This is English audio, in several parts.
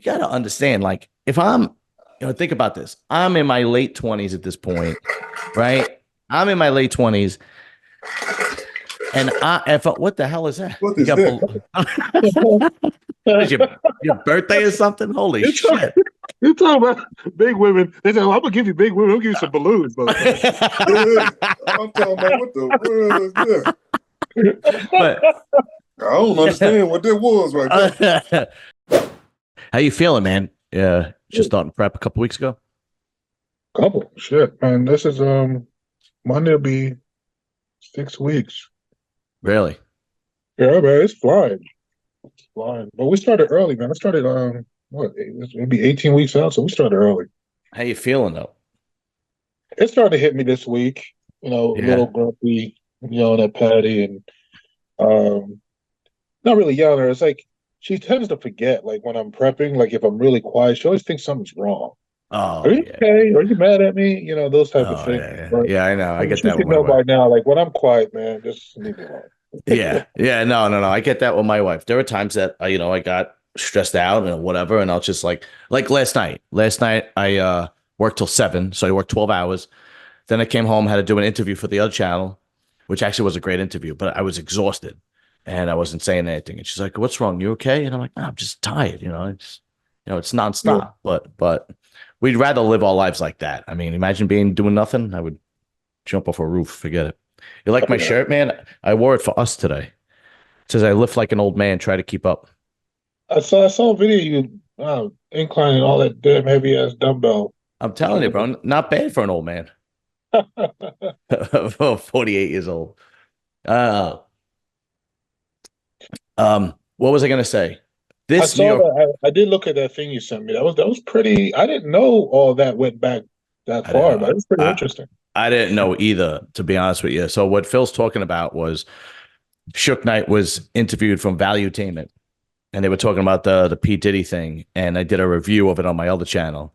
you got to understand, like, if I'm, think about this. I'm in my late 20s at this point, right? I'm in my late 20s, and what the hell is that? What You is got, that? what is your birthday or something? Holy You're talking, shit. you're talking about big women. They say, well, I'm going to give you big women. I'll give you some balloons, motherfucker. Hey, I'm talking about what the world is that? But I don't understand what that was right there. how you feeling, man? Yeah, just starting prep a couple weeks ago. Couple. Shit, man. This is Monday will be 6 weeks. Really? Yeah, man, it's flying. It's flying. But we started early, man. I started what, it'll be 18 weeks out, so we started early. How you feeling though? It started to hit me this week, a little Yeah. grumpy, that Patty and not really yelling at her. It's like she tends to forget, like when I'm prepping, like if I'm really quiet, she always thinks something's wrong. Are Oh you yeah. okay? Are you mad at me? Those type of Oh things. yeah. But Yeah, I know. I get she that with should my know wife. by now, like when I'm quiet, man, just leave me alone. Yeah. Yeah. No, no, no. I get that with my wife. There are times that I got stressed out and whatever, and I'll just like last night. Last night I worked till 7, so I worked 12 hours. Then I came home, had to do an interview for the other channel, which actually was a great interview, but I was exhausted and I wasn't saying anything. And she's like, "What's wrong? You okay?" And I'm like, "No, I'm just tired. It's Yeah, nonstop." But we'd rather live our lives like that. I mean, imagine doing nothing. I would jump off a roof. Forget it. You like my yeah. shirt, man? I wore it for us today. It says I lift like an old man, try to keep up. I saw a video of you inclining all that damn heavy ass dumbbell. I'm telling you, bro, not bad for an old man. 48 years old. Uh, what was I gonna say? I This New saw York, that. I did look at that thing you sent me. That was pretty. I didn't know all that went back that I don't far, but know. it was pretty interesting. I didn't know either, to be honest with you. So what Phil's talking about was Shook Knight was interviewed from Valuetainment, and they were talking about the P Diddy thing, and I did a review of it on my other channel.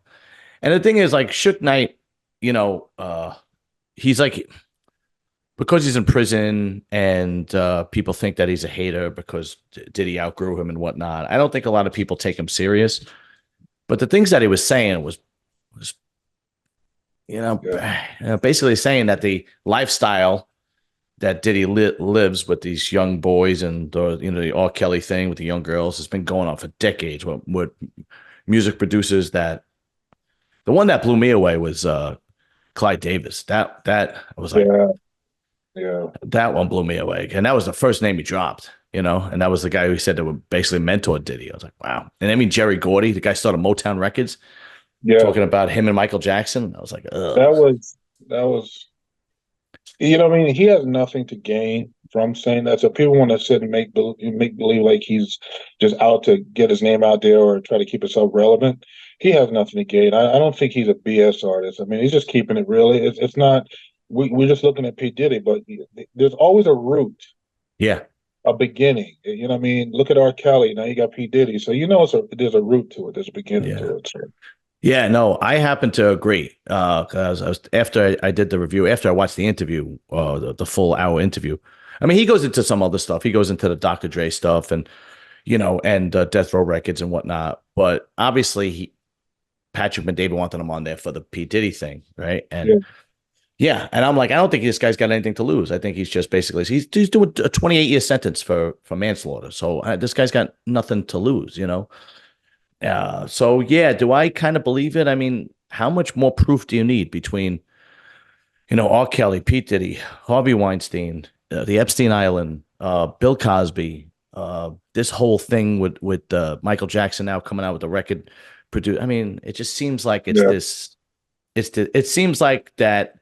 And the thing is, like Shook Knight, he's like because he's in prison and people think that he's a hater because Diddy outgrew him and whatnot. I don't think a lot of people take him serious. But the things that he was saying was Yeah, basically saying that the lifestyle that Diddy lives with these young boys and the R. Kelly thing with the young girls has been going on for decades. With music producers that the one that blew me away was Clyde Davis. That I was like, yeah, yeah. that one blew me away, and that was the first name he dropped. And that was the guy who said that would basically mentor Diddy. I was like, wow. And I mean Jerry Gordy, the guy started Motown Records, Yeah, talking about him and Michael Jackson. I was like, that ugh. was. I mean, he has nothing to gain from saying that. So people want to sit and make believe like he's just out to get his name out there or try to keep himself relevant. He has nothing to gain. I don't think he's a BS artist. I mean, he's just keeping it real. It's not. We're just looking at P Diddy, but there's always a root, Yeah. a beginning. You know what I mean? Look at R. Kelly. Now you got P Diddy. So there's a root to it. There's a beginning Yeah. to it. So, Yeah, no, I happen to agree. Because after I did the review, after I watched the interview, the full hour interview. I mean, he goes into some other stuff. He goes into the Dr. Dre stuff and Death Row Records and whatnot. But obviously, Patrick Ben-David wanted him on there for the P Diddy thing, right? And yeah, yeah, and I'm like, I don't think this guy's got anything to lose. I think he's just basically he's doing a 28-year sentence for manslaughter. So this guy's got nothing to lose. So yeah, do I kind of believe it? I mean, how much more proof do you need between, R. Kelly, Pete Diddy, Harvey Weinstein, the Epstein Island, Bill Cosby, this whole thing with Michael Jackson now coming out with the record produce. I mean, it just seems like yeah. it seems like that,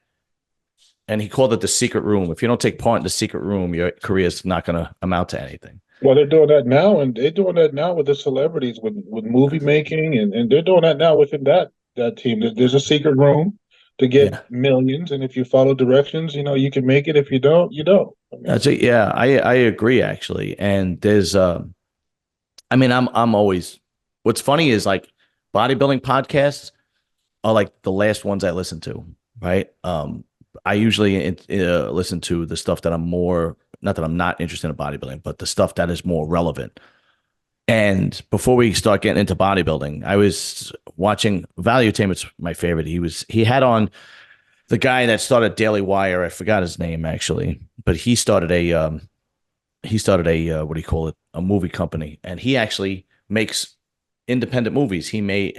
and he called it the secret room. If you don't take part in the secret room, your career is not going to amount to anything. Well, they're doing that now, and they're doing that now with the celebrities, with movie making, and they're doing that now within that team. There's a secret room to get Yeah. millions, and if you follow directions, you can make it. If you don't, you don't. I mean, That's it. Yeah, I agree actually. And there's I mean, I'm always what's funny is like bodybuilding podcasts are like the last ones I listen to, right? I usually listen to the stuff that I'm more not that I'm not interested in bodybuilding, but the stuff that is more relevant. And before we start getting into bodybuilding, I was watching Value Tame's my favorite. He had on the guy that started Daily Wire. I forgot his name actually, but he started a what do you call it? A movie company, and he actually makes independent movies. He made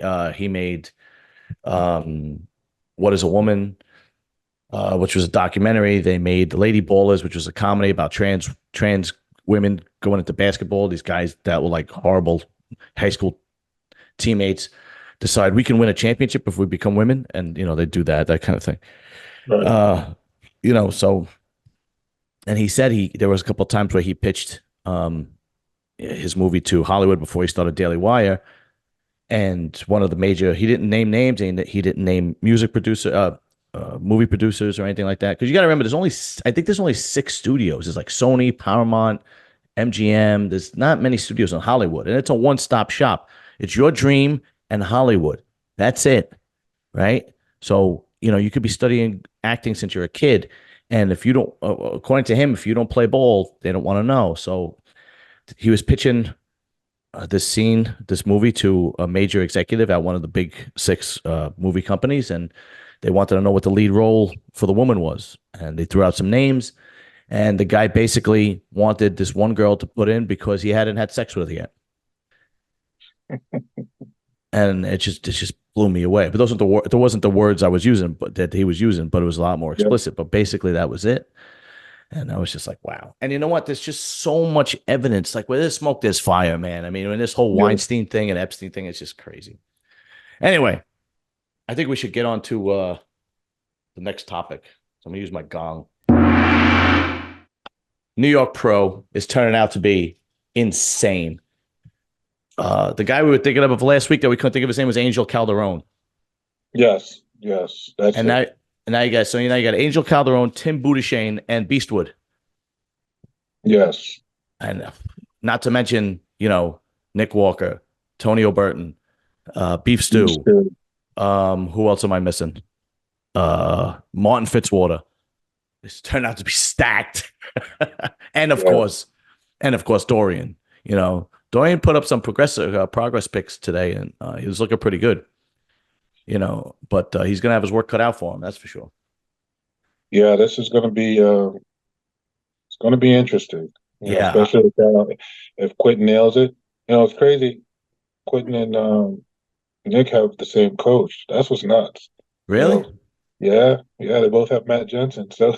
um, What Is a Woman, which was a documentary. They made Lady Ballers, which was a comedy about trans women going into basketball. These guys that were like horrible high school teammates decide we can win a championship if we become women, and they do that kind of thing. Right. Uh, so and he said there was a couple of times where he pitched his movie to Hollywood before he started Daily Wire, and one of the major he didn't name names and he didn't name movie producers or anything like that, because you got to remember I think there's only 6 studios. There's like Sony, Paramount, MGM. There's not many studios in Hollywood, and it's a one-stop shop. It's your dream and Hollywood. That's it, right? So you could be studying acting since you're a kid, and if you don't, according to him, if you don't play ball, they don't want to know. So he was pitching this movie to a major executive at one of the big 6 movie companies, and they wanted to know what the lead role for the woman was, and they threw out some names, and the guy basically wanted this one girl to put in because he hadn't had sex with her yet, and it just blew me away. But those aren't there wasn't the words I was using, but that he was using, but it was a lot more Yeah. explicit. But basically, that was it. And I was just like, wow. And you know what? There's just so much evidence. Like where there's smoke, there's fire, man. I mean, when this whole Yeah. Weinstein thing and Epstein thing, it's just crazy. Anyway, I think we should get on to the next topic. So I'm gonna use my gong. New York Pro is turning out to be insane. The guy we were thinking of last week that we couldn't think of his name was Angel Calderon. Yes. That's And it. now you got Angel Calderon, Tim Budishane, and Beastwood. Yes. And not to mention, Nick Walker, Tony O'Burton, Beef Stew. Who else am I missing? Martin Fitzwater. It's turned out to be stacked. and of course, Dorian. Dorian put up some progress pics today, and he was looking pretty good. But he's gonna have his work cut out for him. That's for sure. Yeah, this is going to be it's going to be interesting. Yeah. Especially if Quentin nails it. It's crazy. Quentin and Nick have the same coach. That's what's nuts. Really? Yeah, they both have Matt Jensen. So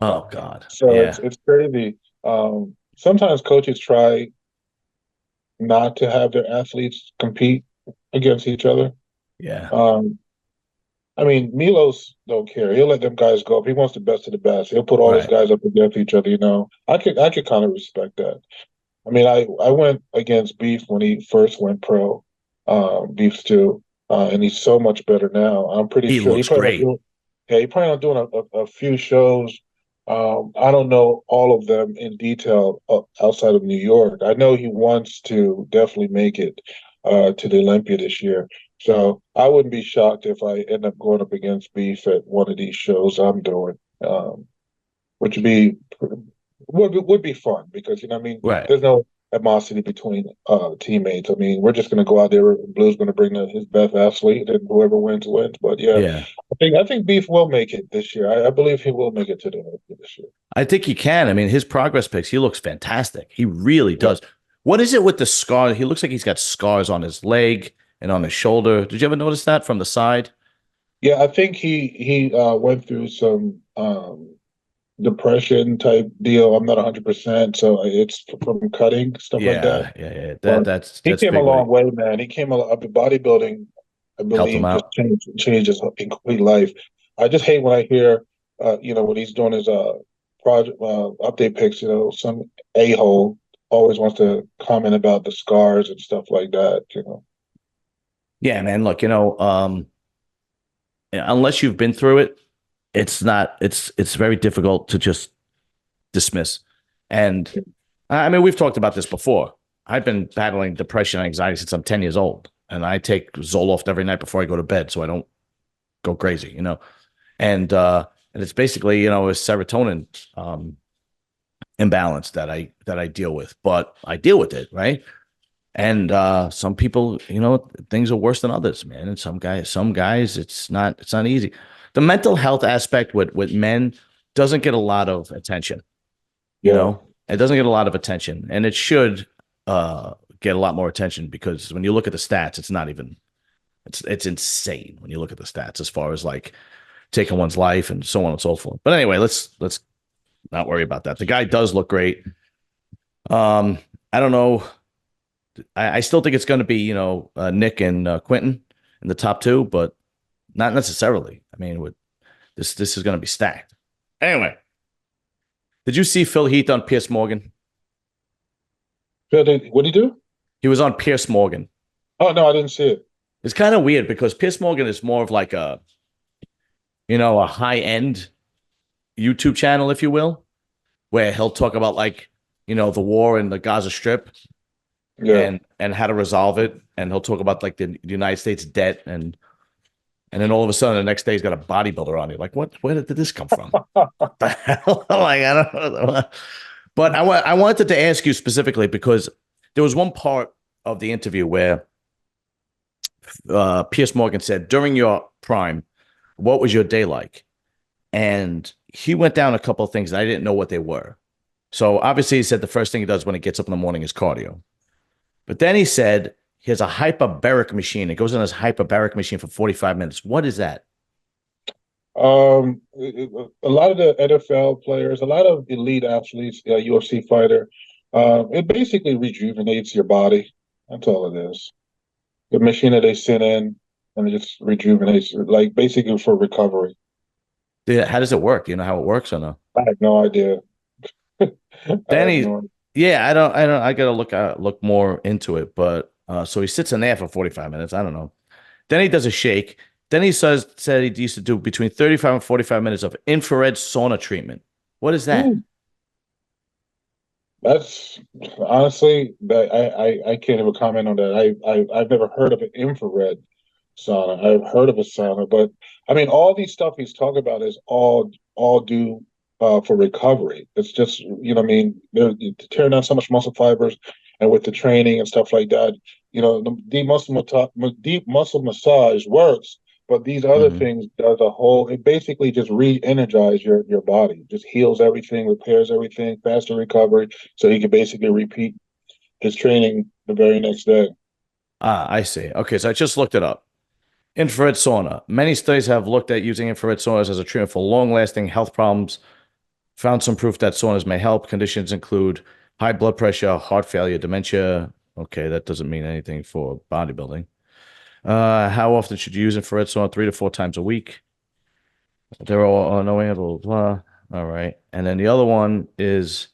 Oh God. so Yeah. it's crazy. Sometimes coaches try not to have their athletes compete against each other. Yeah. I mean, Milos don't care. He'll let them guys go. If he wants the best of the best, he'll put all his Right. guys up against each other. I could kind of respect that. I mean, I went against Beef when he first went pro, Beef Stew, and he's so much better now. I'm pretty He sure looks great. he probably on doing a few shows. I don't know all of them in detail outside of New York. I know he wants to definitely make it to the Olympia this year. So I wouldn't be shocked if I end up going up against Beef at one of these shows I'm doing, which would be fun because what I mean, Right. there's no animosity between teammates. I mean, we're just going to go out there and Blue's going to bring his best athlete, and whoever wins wins. But yeah, Yeah. I think Beef will make it this year. I believe he will make it to the Olympia this year. I think he can. I mean, his progress pics, he looks fantastic. He really does. What is it with the scar? He looks like he's got scars on his leg and on his shoulder. Did you ever notice that from the side? Yeah, I think he went through some depression type deal. I'm not 100%, so it's from cutting stuff like that. Yeah. But That's he came a big long weight. way, man. He came up to bodybuilding. I Helped him believe just out. changed his complete life. I just hate when I hear, when he's doing his project update pics. Some a-hole always wants to comment about the scars and stuff like that. Yeah, man. Look, unless you've been through it, it's very difficult to just dismiss. And I mean, we've talked about this before. I've been battling depression and anxiety since I'm 10 years old, and I take Zoloft every night before I go to bed so I don't go crazy, and it's basically, a serotonin imbalance that I deal with, but I deal with it, right? And some people, things are worse than others, man. And some guys, it's not easy. The mental health aspect with men doesn't get a lot of attention. Yeah. It doesn't get a lot of attention, and it should get a lot more attention because when you look at the stats, it's insane when you look at the stats as far as like taking one's life and so on and so forth. But anyway, let's not worry about that. The guy does look great. I don't know. I still think it's going to be Nick and Quentin in the top two, but not necessarily. I mean, with this is going to be stacked. Anyway, did you see Phil Heath on Piers Morgan? What did he do? He was on Piers Morgan. Oh no, I didn't see it. It's kind of weird because Piers Morgan is more of like a high end YouTube channel, if you will, where he'll talk about like, the war in the Gaza Strip Yeah. and how to resolve it. And he'll talk about like the United States debt and then all of a sudden the next day he's got a bodybuilder on you. Like, where did this come from? What the hell? Like, I don't know. But I wanted to ask you specifically because there was one part of the interview where Piers Morgan said, during your prime, what was your day like? And he went down a couple of things and I didn't know what they were. So obviously he said the first thing he does when he gets up in the morning is cardio. But then he said he has a hyperbaric machine. It goes in his hyperbaric machine for 45 minutes. What is that? A lot of the NFL players, a lot of elite athletes, UFC fighter, it basically rejuvenates your body. That's all it is. The machine that they send in, and it just rejuvenates, like basically for recovery. How does it work? Do you know how it works or no? I have no idea. I have Danny, no. yeah, I gotta look more into it. But so he sits in there for 45 minutes. I don't know. Then he does a shake. Then he said he used to do between 35 and 45 minutes of infrared sauna treatment. What is that? Ooh, that's honestly that I can't even comment on that. I've never heard of an infrared sauna. I've heard of a sauna, but I mean, all these stuff he's talking about is all due for recovery. It's just what I mean, they're tearing down so much muscle fibers, and with the training and stuff like that, the deep muscle massage works, but these other Hmm. things does a whole. It basically just re-energize your body, just heals everything, repairs everything, faster recovery, so he can basically repeat his training the very next day. Ah, I see. Okay, so I just looked it up. Infrared sauna. Many studies have looked at using infrared saunas as a treatment for long-lasting health problems. Found some proof that saunas may help. Conditions include high blood pressure, heart failure, dementia. Okay, that doesn't mean anything for bodybuilding. How often should you use infrared sauna? 3 to 4 times a week. They're all annoying, blah, blah, blah. All right. And then the other one is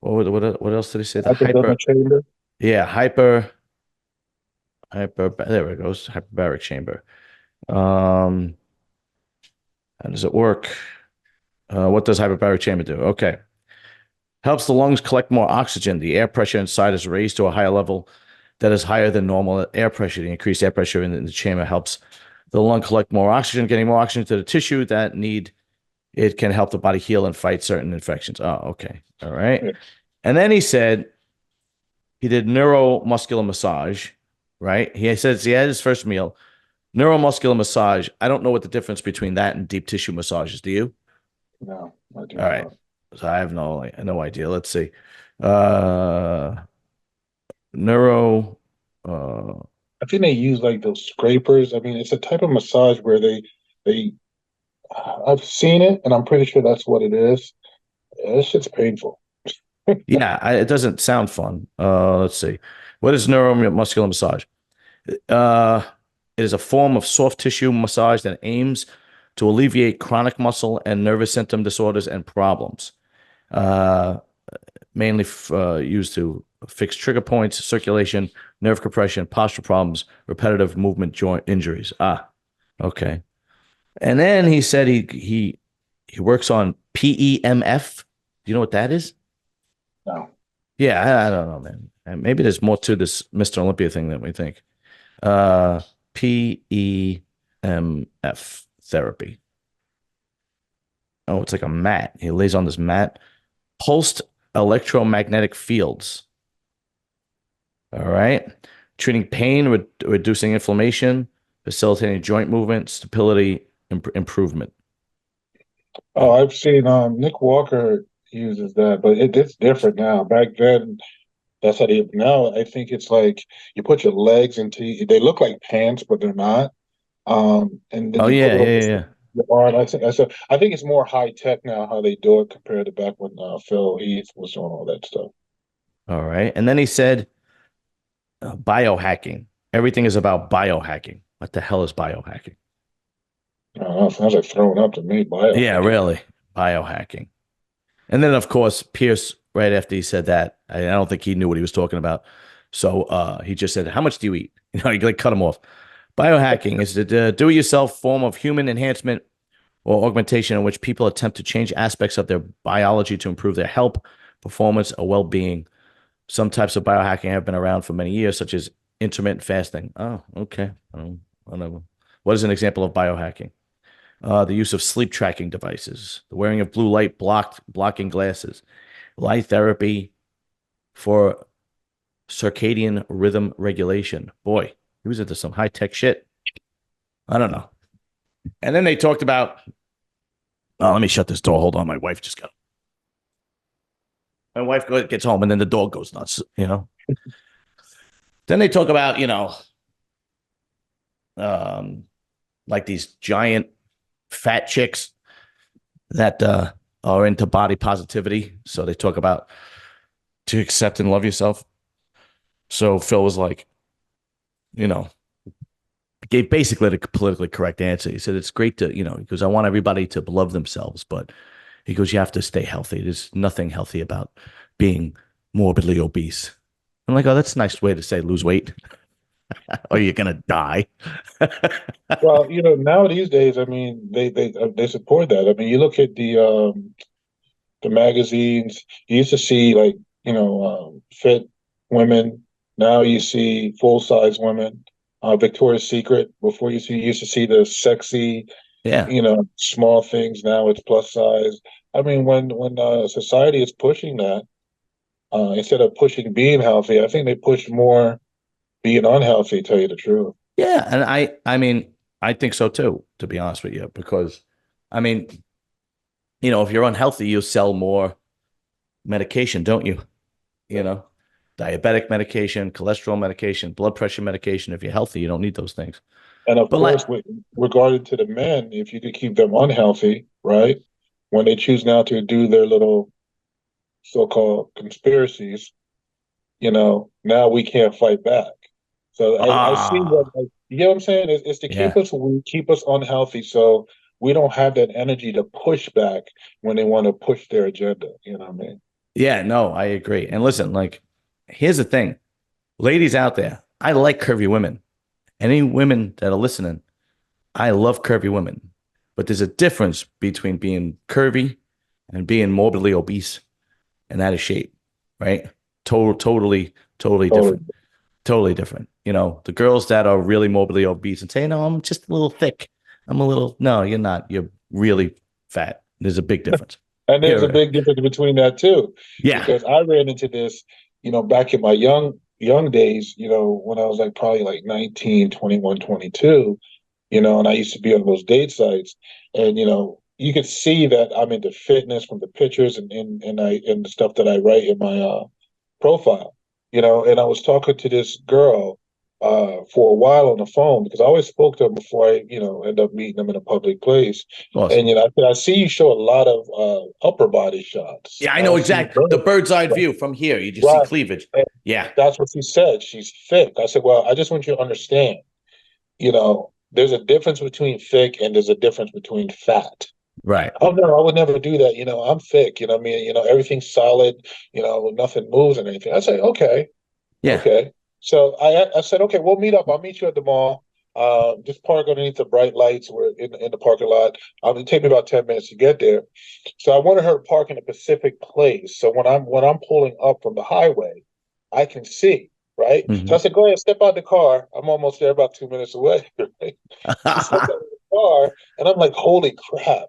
what else did he say? The hyper, Hypothermic chamber. yeah, there it goes. Hyperbaric chamber. Um, how does it work? What does hyperbaric chamber do? Okay. Helps the lungs collect more oxygen. The air pressure inside is raised to a higher level that is higher than normal air pressure. The increased air pressure in the chamber helps the lung collect more oxygen, getting more oxygen to the tissue that need. It can help the body heal and fight certain infections. Oh, okay. All right. Yeah. And then he said he did neuromuscular massage, right? He says he had his first meal. Neuromuscular massage. I don't know what the difference between that and deep tissue massages. Do you? No, I do All right. not. So I have no idea. Let's see. Uh neuro uh I think they use like those scrapers. I mean, it's a type of massage where they I've seen it, and I'm pretty sure that's what it is. That shit's painful. yeah, it doesn't sound fun. Let's see. What is neuromuscular massage? Uh it is a form of soft tissue massage that aims to alleviate chronic muscle and nervous symptom disorders and problems. Uh mainly used to fix trigger points, circulation, nerve compression, posture problems, repetitive movement joint injuries. Ah, okay. And then he said he works on PEMF. Do you know what that is? No. Yeah, I don't know, man. And maybe there's more to this Mr. Olympia thing than we think. PEMF therapy. Oh, it's like a mat. He lays on this mat. Pulsed electromagnetic fields. All right. Treating pain, reducing inflammation, facilitating joint movement, stability, improvement. Oh, I've seen Nick Walker uses that, but it's different now. Back then, that's how they now. I think it's like you put your legs into. They look like pants, but they're not. And then Oh you put yeah, it over yeah, yeah, yeah. your arm. I think it's more high tech now how they do it compared to back when Phil Heath was doing all that stuff. All right. And then he said biohacking. Everything is about biohacking. What the hell is biohacking? I don't know, sounds like throwing up to me. Yeah, Biohacking. really. Biohacking. And then of course, Pierce, right after he said that, I don't think he knew what he was talking about. So he just said, how much do you eat? You know, you like cut him off. Biohacking is the do-it-yourself form of human enhancement or augmentation in which people attempt to change aspects of their biology to improve their health, performance, or well-being. Some types of biohacking have been around for many years, such as intermittent fasting. Oh, okay. Whatever. What is an example of biohacking? The use of sleep tracking devices, the wearing of blue light blocking glasses, light therapy for circadian rhythm regulation. Boy, he was into some high tech shit. I don't know. And then they talked about. Oh, let me shut this door. Hold on, my wife just got. My wife gets home, and then the dog goes nuts. You know. Then they talk about um, like these giant fat chicks that are into body positivity. So they talk about to accept and love yourself. So Phil was like, you know, gave basically the politically correct answer. He said it's great to, because I want everybody to love themselves, but he goes, you have to stay healthy. There's nothing healthy about being morbidly obese. I'm like, oh, that's a nice way to say lose weight, or you're gonna die. Well, now these days, I mean, they support that. I mean, you look at the magazines. You used to see like fit women. Now you see full size women. Victoria's Secret. Before you used to see the sexy, Yeah, small things. Now it's plus size. I mean, when society is pushing that instead of pushing being healthy, I think they push more being unhealthy. Tell you the truth. yeah, and I mean, I think so too. To be honest with you, because I mean, if you're unhealthy, you sell more medication, don't you? You know, diabetic medication, cholesterol medication, blood pressure medication. If you're healthy, you don't need those things. And of But like, course, with regarding to the men, if you could keep them unhealthy, right? When they choose now to do their little so-called conspiracies, now we can't fight back. So I see what ah, you know what I'm saying? It's to keep yeah, us weak, keep us unhealthy, so we don't have that energy to push back when they want to push their agenda. You know what I mean? yeah, no, I agree. And listen, like, here's the thing, ladies out there, I like curvy women. Any women that are listening, I love curvy women. But there's a difference between being curvy and being morbidly obese and out of shape, right? Totally Totally. different. Totally different. The girls that are really morbidly obese and say, no, I'm just a little thick. I'm a little, no, you're not. You're really fat. There's a big difference. And there's a Here, big difference between that too, yeah. because I ran into this, back in my young days, when I was like probably like 19, 21, 22. And I used to be on those date sites, and you could see that I'm into fitness from the pictures and the stuff that I write in my profile. And I was talking to this girl for a while on the phone because I always spoke to her before I end up meeting them in a public place. Awesome. And I said, I see you show a lot of upper body shots. Yeah, I I know don't see exactly. The birds. bird's eye Right. view from here. You just see Right. cleavage. And Yeah. that's what she said. She's thick. I said, well, I just want you to understand, there's a difference between thick and there's a difference between fat. Right. Oh no, I would never do that. I'm thick. I mean, everything's solid. Nothing moves and anything. I say, okay, Yeah. okay. So I said, okay, we'll meet up. I'll meet you at the mall. Just park underneath the bright lights. We're in the parking lot. It'll take me about 10 minutes to get there. So I wanted her to park in a specific place. So when I'm pulling up from the highway, I can see. Right. So I Hmm. said, go ahead, step out the car. I'm almost there, about 2 minutes away. Right? She stepped out of the car, and I'm like, holy crap,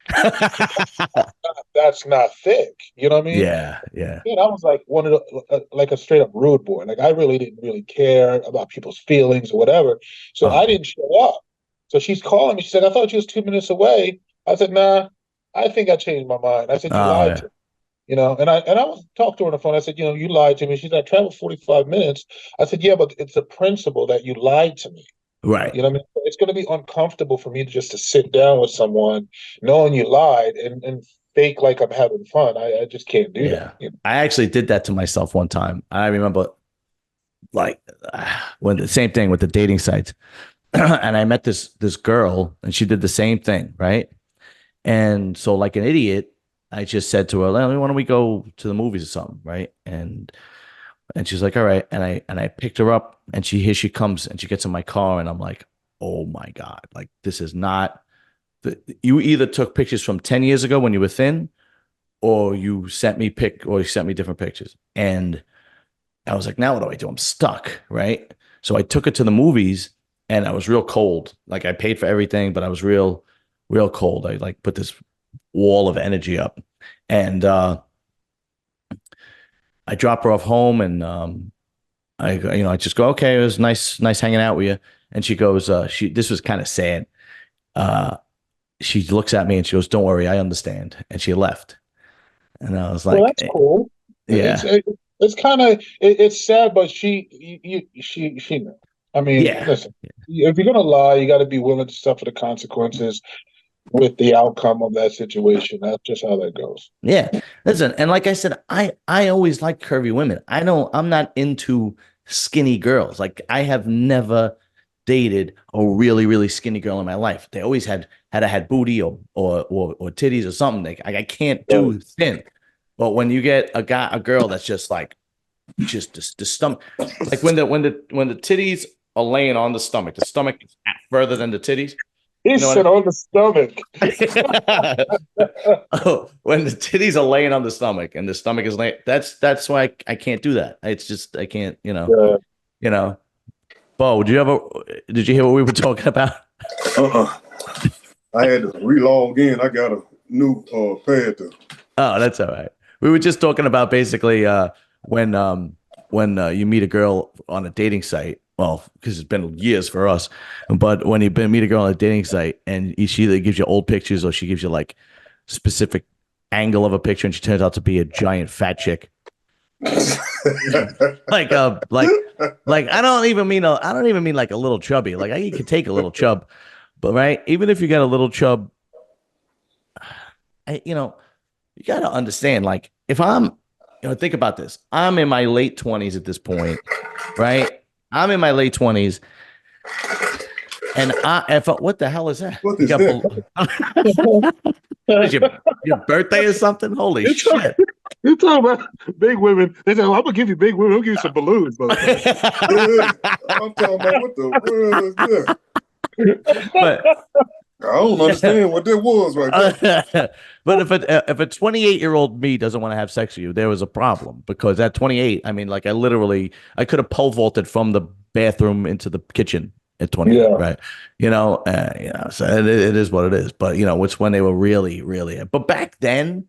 that's not thick. You know what I mean? Yeah, yeah, And I was like one of the like a straight up rude boy. Like I really didn't really care about people's feelings or whatever. So I uh, didn't show up. So she's calling me. She said, "I thought you was 2 minutes away." I said, "Nah, I think I changed my mind." I said, "You lied yeah, to me." And I was talked to her on the phone. I said, "You lied to me." She said, "I traveled 45 minutes." I said, "Yeah, but it's a principle that you lied to me." right. You know what I mean? It's going to be uncomfortable for me to sit down with someone knowing you lied and fake like I'm having fun. I just can't do Yeah, that. I actually did that to myself one time. I remember like when the same thing with the dating sites, and I met this girl, and she did the same thing, right? And so, like an idiot, I just said to her, "Why don't we go to the movies or something?" Right? And she's like, "All right." And I picked her up, and here she comes, and she gets in my car, and I'm like, "Oh my god! Like this is not you either took pictures from 10 years ago when you were thin, or you sent me different pictures." And I was like, "Now what do I do? I'm stuck." Right? So I took her to the movies, and I was real cold. Like I paid for everything, but I was real cold. I like put this wall of energy up, and I drop her off home, and I just go, "Okay, it was nice hanging out with you." And she goes, this was kind of sad. Uh, she looks at me and she goes, "Don't worry, I understand." And she left. And I was Well, like, that's cool. It's yeah, it, it's kind of it's sad, but she knew. I mean, yeah, listen, if you're gonna lie, you got to be willing to suffer the consequences with the outcome of that situation. That's just how that goes. yeah. Listen, and like I said, I always like curvy women. I'm not into skinny girls. Like I have never dated a really skinny girl in my life. They always had booty or titties or something. Like I can't Right. do thin. But when you get a girl that's just like just the stomach, like when the titties are laying on the stomach is further than the titties. He You know what said on the stomach. I mean? Oh, when the titties are laying on the stomach and the stomach is laying, that's why I can't do that. It's just I can't, Yeah. you know. Bo, did you hear what we were talking about? Uh-uh. I had to relog in. I got a new pad to. Oh, that's all right. We were just talking about basically when you meet a girl on a dating site. Well, because it's been years for us, but when meet a girl on a dating site and she either gives you old pictures or she gives you like specific angle of a picture and she turns out to be a giant fat chick. like uh like like I don't even mean like a little chubby. Like you can take a little chub, but right, even if you got a little chub, I, you got to understand, like, if think about this. I'm in my late 20s at this point, right? I'm in my late 20s, and what the hell is that? What You is got, that? what is your birthday or something? Holy You're talking, shit. you're talking about big women. They say, well, "I'm gonna give you big women. I'll give you some balloons, motherfucker." Yeah. I'm talking about what the world is that? But I don't understand what that was right there. but if a 28-year-old me doesn't want to have sex with you, there was a problem because at 28, I mean, like I could have pole vaulted from the bathroom into the kitchen at 28, Yeah. right? So it is what it is. But it's when they were really. But back then,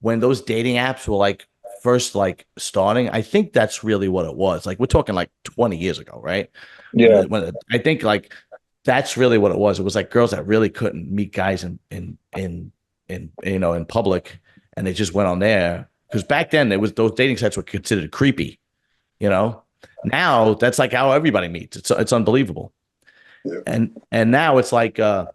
when those dating apps were like first like starting, I think that's really what it was. Like we're talking like 20 years ago, right? Yeah. I think like that's really what it was. It was like girls that really couldn't meet guys in public, and they just went on there because back then it was those dating sites were considered creepy. You know, now that's like how everybody meets. It's unbelievable, Yeah. and now it's like now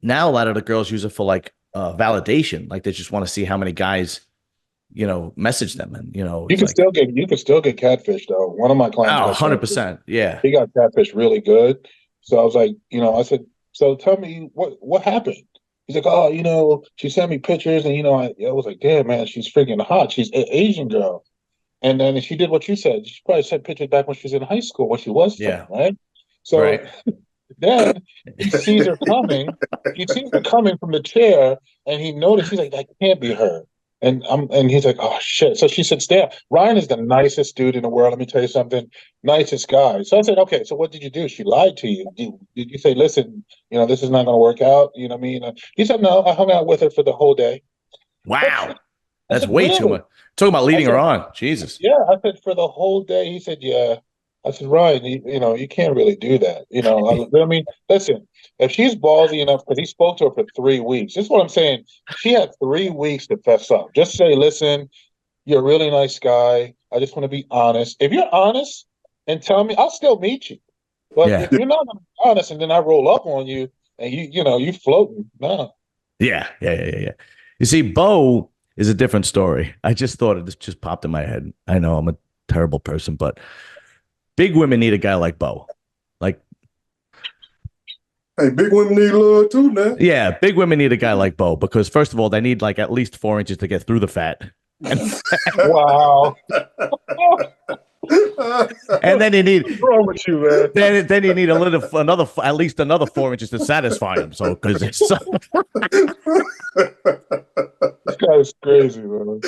a lot of the girls use it for like validation, like they just want to see how many guys message them, and You it's can like still get catfish though. One of my clients oh, got catfish. 100%, yeah, He got catfish really good. So I was like, I said, so tell me what happened. He's like, oh, she sent me pictures, and I was like, damn, man, she's freaking hot. She's an Asian girl, and then she did what you said. She probably sent pictures back when she was in high school, when she was thin, yeah, right? So right. then he sees her coming. He sees her coming from the chair, and he noticed. He's like, "That can't be her." And he's like, "Oh shit!" So she said, "Damn, Ryan is the nicest dude in the world. Let me tell you something, nicest guy." So I said, "Okay, so what did you do? She lied to you. Did you say, listen, this is not going to work out? You know what I mean?" He said, "No, I hung out with her for the whole day." Wow. I That's said, way too really? much. Talking about I leading her said, on. Jesus. yeah. I said, for the whole day. He said, yeah. I said, Ryan, you can't really do that. I mean, listen, if she's ballsy enough, because he spoke to her for 3 weeks. This is what I'm saying. She had 3 weeks to fess up. Just say, listen, you're a really nice guy. I just want to be honest. If you're honest and tell me, I'll still meet you. But Yeah. if you're not honest and then I roll up on you and you floating, no. Yeah. Yeah. Yeah. Yeah. Yeah. You see, Bo is a different story. I just thought it just popped in my head. I know I'm a terrible person, but big women need a guy like Bo. Like, Hey, big women need love too now. yeah, big women need a guy like Bo because first of all, they need like at least 4 inches to get through the fat. And, Wow. and then you need What's wrong with you, man? then you need at least another 4 inches to satisfy him. So because it's so This guy is crazy, man.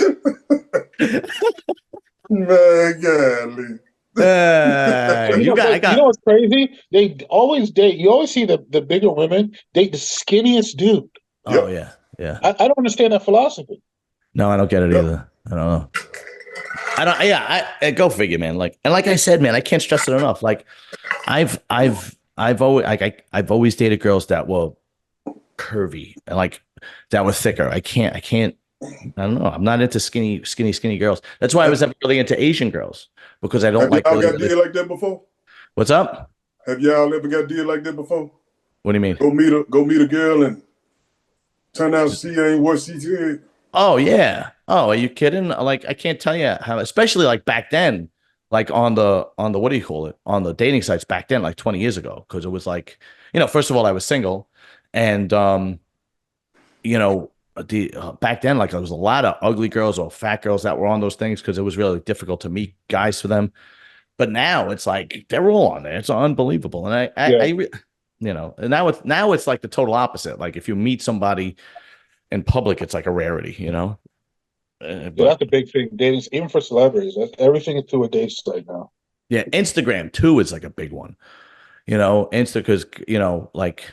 Man, golly. I You know got what's crazy? They always date. You always see the bigger women date the skinniest dude. oh Yep. yeah. I don't understand that philosophy. No, I don't get it Yep. either. I don't know. I don't. Yeah, I go figure, man. Like I said, man, I can't stress it enough. Like, I've always dated girls that were curvy and like that were thicker. I can't. I don't know. I'm not into skinny girls. That's why I was never really into Asian girls because I don't Have like y'all really, got really. deal like that before? What's up? Have y'all ever got deal like that before? What do you mean? Go meet a girl and turn out she ain't what she said. Oh yeah. Oh, are you kidding? Like I can't tell you how, especially like back then, like on the what do you call it? On the dating sites back then, like 20 years ago, because it was like, first of all, I was single, and the back then, like there was a lot of ugly girls or fat girls that were on those things because it was really difficult to meet guys for them. But now it's like they're all on there. It's unbelievable, and Yeah. and now it's like the total opposite. Like if you meet somebody in public, it's like a rarity, Yeah, but that's the big thing. Dating, even for celebrities, that's everything through a date site now. yeah, Instagram too is like a big one. Because like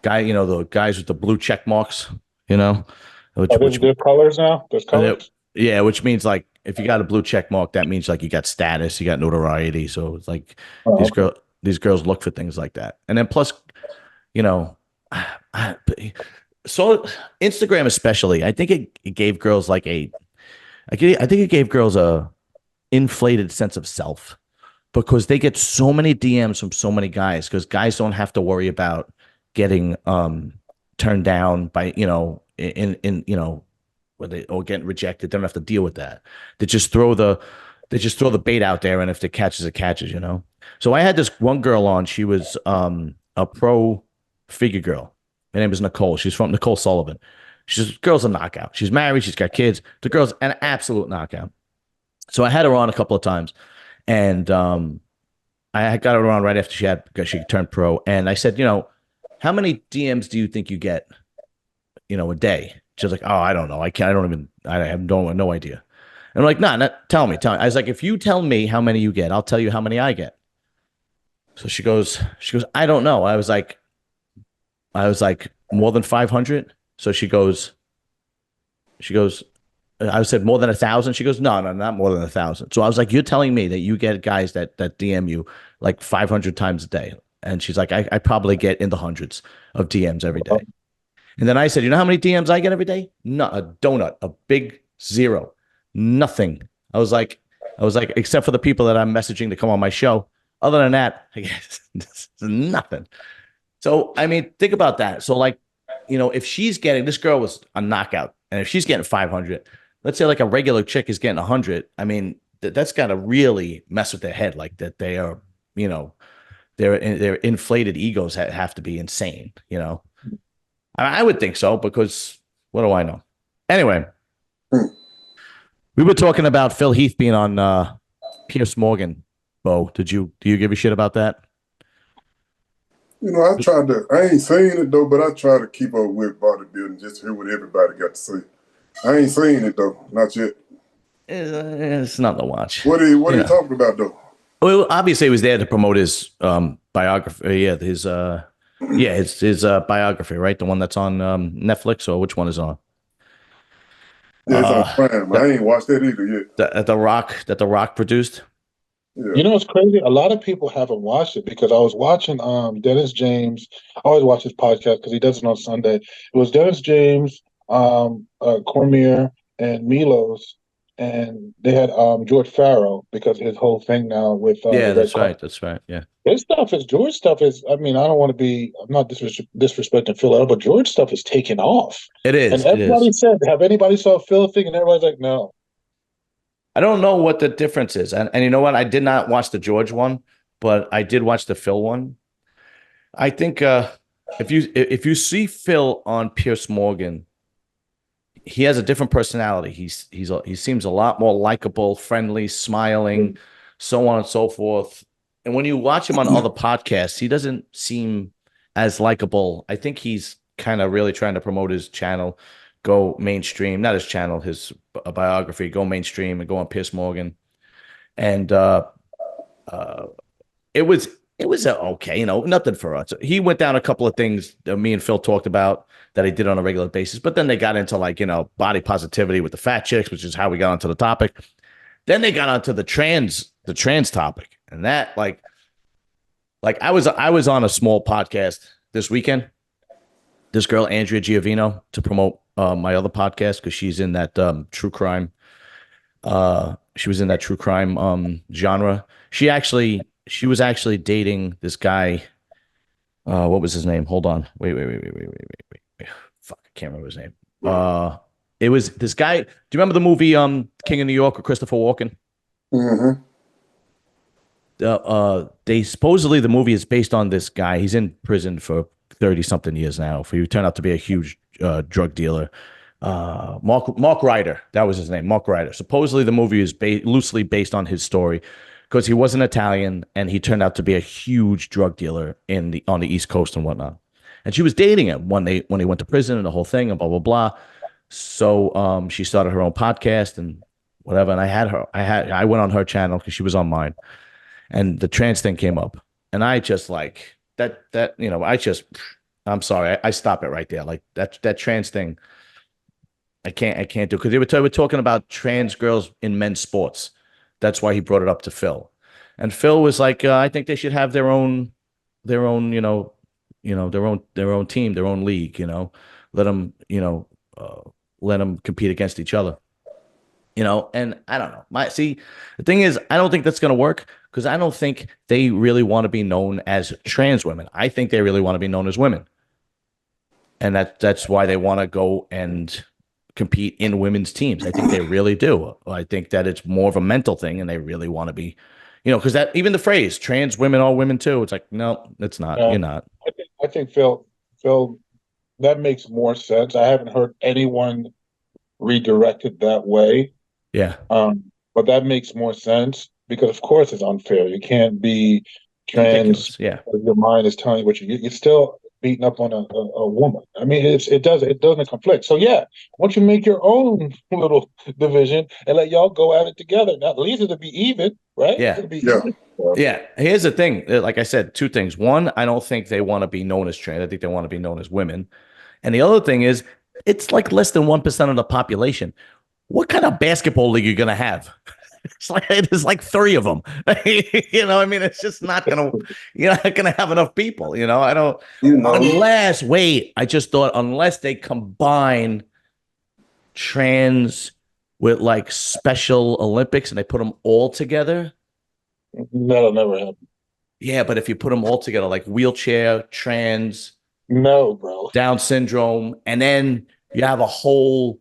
the guys with the blue check marks, you know, which Oh, which there's colors now. There's colors. yeah, which means like if you got a blue check mark, that means like you got status, you got notoriety. So it's like Oh, these okay. these girls look for things like that, and then plus, you know, so Instagram especially, I think it gave girls like I think it gave girls a inflated sense of self because they get so many DMs from so many guys because guys don't have to worry about getting turned down by in or getting rejected. They don't have to deal with that. They just throw the bait out there, and if it catches, it catches. So I had this one girl on. She was a pro figure girl. Her name is Nicole. She's from Nicole Sullivan. Girl's a knockout. She's married. She's got kids. The girl's an absolute knockout. So I had her on a couple of times, and I got her on right after because she turned pro, and I said, how many DMs do you think you get, a day? She was like, oh, I don't know. I have no idea. And I'm like, no, tell me. I was like, if you tell me how many you get, I'll tell you how many I get. So she goes, I don't know. I was like, more than 500. So she goes, I said more than 1,000. She goes, no, not more than 1,000. So I was like, you're telling me that you get guys that DM you like 500 times a day. And she's like, I probably get in the hundreds of DMs every day. And then I said, you know how many DMs I get every day? No, a donut, a big zero, nothing. I was like, except for the people that I'm messaging to come on my show. Other than that, I guess nothing. So, I mean, think about that. So like, if she's getting, this girl was a knockout, and if she's getting 500, let's say like a regular chick is getting 100. I mean, that's got to really mess with their head, like that they are, their inflated egos have to be insane, I would think so because what do I know? Anyway, we were talking about Phil Heath being on Piers Morgan. Bo, do you give a shit about that? I ain't seen it though, but I try to keep up with bodybuilding just to hear what everybody got to say. I ain't seen it though, not yet. It's not to watch. What are you talking about though? Well, obviously, he was there to promote his biography. Yeah, his biography, right? The one that's on Netflix, or which one is on? Yeah, it's on Prime. I ain't watched that either yet. That the Rock produced. Yeah. You know what's crazy? A lot of people haven't watched it because I was watching Dennis James. I always watch his podcast because he does it on Sunday. It was Dennis James, Cormier, and Milos, and they had George Farrell because his whole thing now with Yeah, the Red that's Carpet. right. That's right. Yeah. His stuff is George stuff is. I mean, I don't want to be. I'm not disrespecting Phil at all, but George stuff is taking off. It And is. It everybody is. said, "Have anybody saw Phil thing?" And everybody's like, "No." I don't know what the difference is. And you know what? I did not watch the George one, but I did watch the Phil one. I think if you see Phil on Piers Morgan, he has a different personality. He seems a lot more likable, friendly, smiling, so on and so forth. And when you watch him on other podcasts, he doesn't seem as likable. I think he's kind of really trying to promote his channel, go mainstream, not his channel, his biography, go mainstream and go on Piers Morgan. And uh, it was okay, nothing for us. He went down a couple of things that me and Phil talked about that he did on a regular basis, but then they got into like, body positivity with the fat chicks, which is how we got onto the topic. Then they got onto the trans topic. And that like I was on a small podcast this weekend. This girl, Andrea Giovino, to promote my other podcast because she's in that true crime. She was in that true crime genre. She was actually dating this guy. What was his name? Hold on. Wait. Fuck, I can't remember his name. It was this guy. Do you remember the movie King of New York with Christopher Walken? Mm-hmm. They supposedly the movie is based on this guy. He's in prison for 30 something years now. He turned out to be a huge drug dealer. Mark Ryder, that was his name, Mark Ryder. Supposedly the movie is loosely based on his story because he was an Italian and he turned out to be a huge drug dealer on the East Coast and whatnot. And she was dating him when he went to prison and the whole thing and blah blah blah. So she started her own podcast and whatever. And I went on her channel because she was on mine, and the trans thing came up, and I just like that I'm sorry, I stop it right there. Like that trans thing. I can't do because they were talking about trans girls in men's sports. That's why he brought it up to Phil, and Phil was like, I think they should have their own, their own team, their own league. Let them, let them compete against each other. And I don't know. The thing is, I don't think that's going to work because I don't think they really want to be known as trans women. I think they really want to be known as women, and that's why they want to go and compete in women's teams. I think they really do. I think that it's more of a mental thing, and they really want to be, because that even the phrase "trans women are women too." It's like, no, it's not. You're not. I think Phil, that makes more sense. I haven't heard anyone redirected that way. Yeah. But that makes more sense because, of course, it's unfair. You can't be trans. Ridiculous. Yeah. Your mind is telling you what you're still beating up on a woman. I mean, it doesn't conflict. So yeah, why don't you make your own little division and let y'all go at it together? Now, at least it'll be even, right? Yeah. It'll be even. Yeah. Here's the thing. Like I said, two things. One, I don't think they want to be known as trans. I think they want to be known as women. And the other thing is, it's like less than 1% of the population. What kind of basketball league are you going to have? There's like 3 of them. I mean, it's just not going to, you're not going to have enough people, I don't, unless they combine trans with like Special Olympics and they put them all together. That'll never happen. Yeah. But if you put them all together, like wheelchair, trans, no, bro, Down syndrome, and then you have a whole,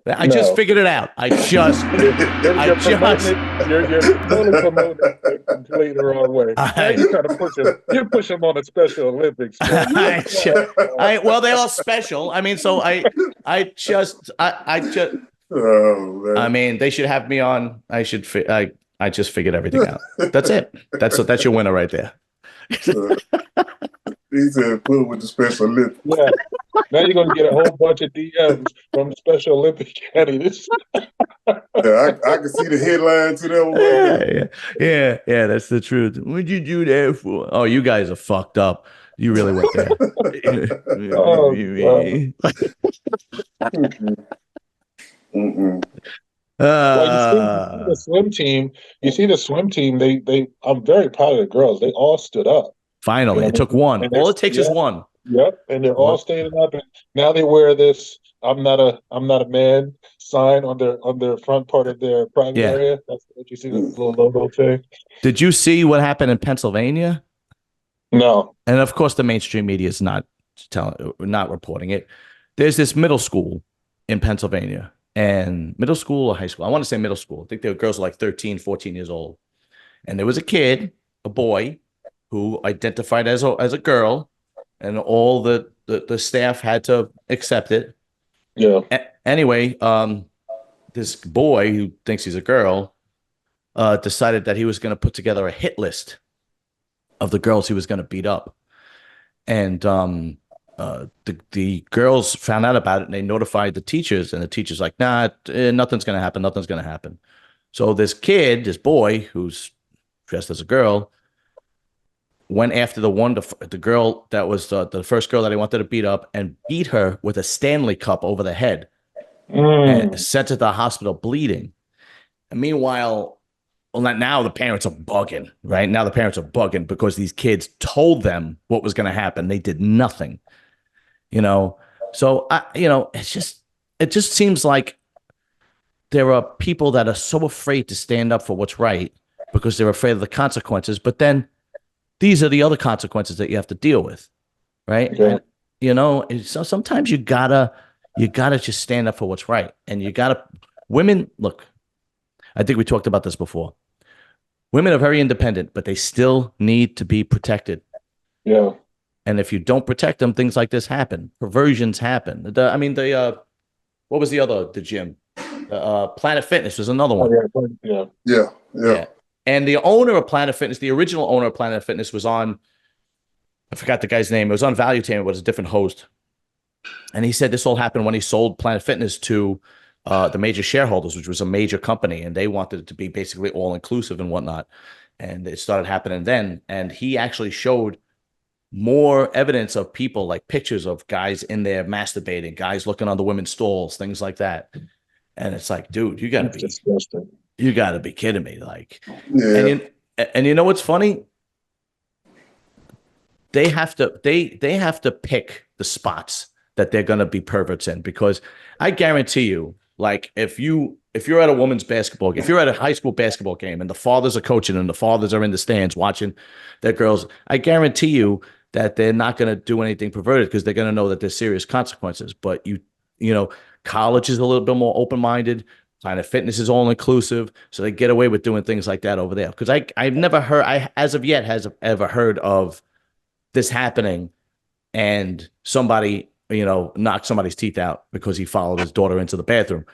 I just figured it out. You're totally promoting it completely the wrong way. Now you're trying to push him. You're pushing him on the Special Olympics. Well, they are special. I mean, so I just. Oh, man. I mean, they should have me on. I just figured everything out. That's it. That's your winner right there. He said, "Put it with the Special Olympics." Yeah. Now you're going to get a whole bunch of DMs from Special Olympic candidates. Yeah, I can see the headline to that one. Yeah. That's the truth. What'd you do that for? Oh, you guys are fucked up. You really went there. Mm-mm. Well, you see the swim team. You see the swim team. I'm very proud of the girls. They all stood up. You Finally, know it what I took mean? one. And All it takes is yeah, one. yep. And they're all One. standing up. And now they wear this I'm not a man" sign on their front part of their private Yeah. area. That's what you see, the little logo thing. Did you see what happened in Pennsylvania? No. And of course, the mainstream media is not reporting it. There's this middle school in Pennsylvania, and middle school or high school. I want to say middle school. I think the girls were like 13, 14 years old. And there was a kid, a boy, who identified as a girl, and all the staff had to accept it. Yeah. Anyway, this boy who thinks he's a girl decided that he was going to put together a hit list of the girls he was going to beat up. And the girls found out about it, and they notified the teachers, and the teachers like, nah, nothing's going to happen. Nothing's going to happen. So this kid, this boy who's dressed as a girl, went after the girl that was the first girl that he wanted to beat up, and beat her with a Stanley cup over the head and sent her to the hospital bleeding. And meanwhile, well, now the parents are bugging, right? Now the parents are bugging because these kids told them what was going to happen. They did nothing, you know? So, it just seems like there are people that are so afraid to stand up for what's right because they're afraid of the consequences. But then these are the other consequences that you have to deal with, right? Okay. And, so sometimes you gotta just stand up for what's right. And women, look, I think we talked about this before. Women are very independent, but they still need to be protected. Yeah. And if you don't protect them, things like this happen. Perversions happen. What was the gym? Planet Fitness was another one. Yeah. Yeah. And the owner of Planet Fitness, the original owner of Planet Fitness, was on, I forgot the guy's name. It was on Value Tamer, but it was a different host. And he said this all happened when he sold Planet Fitness to the major shareholders, which was a major company, and they wanted it to be basically all inclusive and whatnot. And it started happening then. And he actually showed more evidence of people, like pictures of guys in there masturbating, guys looking on the women's stalls, things like that. And it's like, dude, you gotta be kidding me. Like, Yeah. and you know what's funny? They have to pick the spots that they're gonna be perverts in, because I guarantee you, like, if you're at a women's basketball game, if you're at a high school basketball game and the fathers are coaching and the fathers are in the stands watching their girls, I guarantee you that they're not going to do anything perverted because they're going to know that there's serious consequences. But college is a little bit more open-minded. Planet Fitness is all inclusive, so they get away with doing things like that over there. Because I've never heard, as of yet, has ever heard of this happening and somebody knocked somebody's teeth out because he followed his daughter into the bathroom,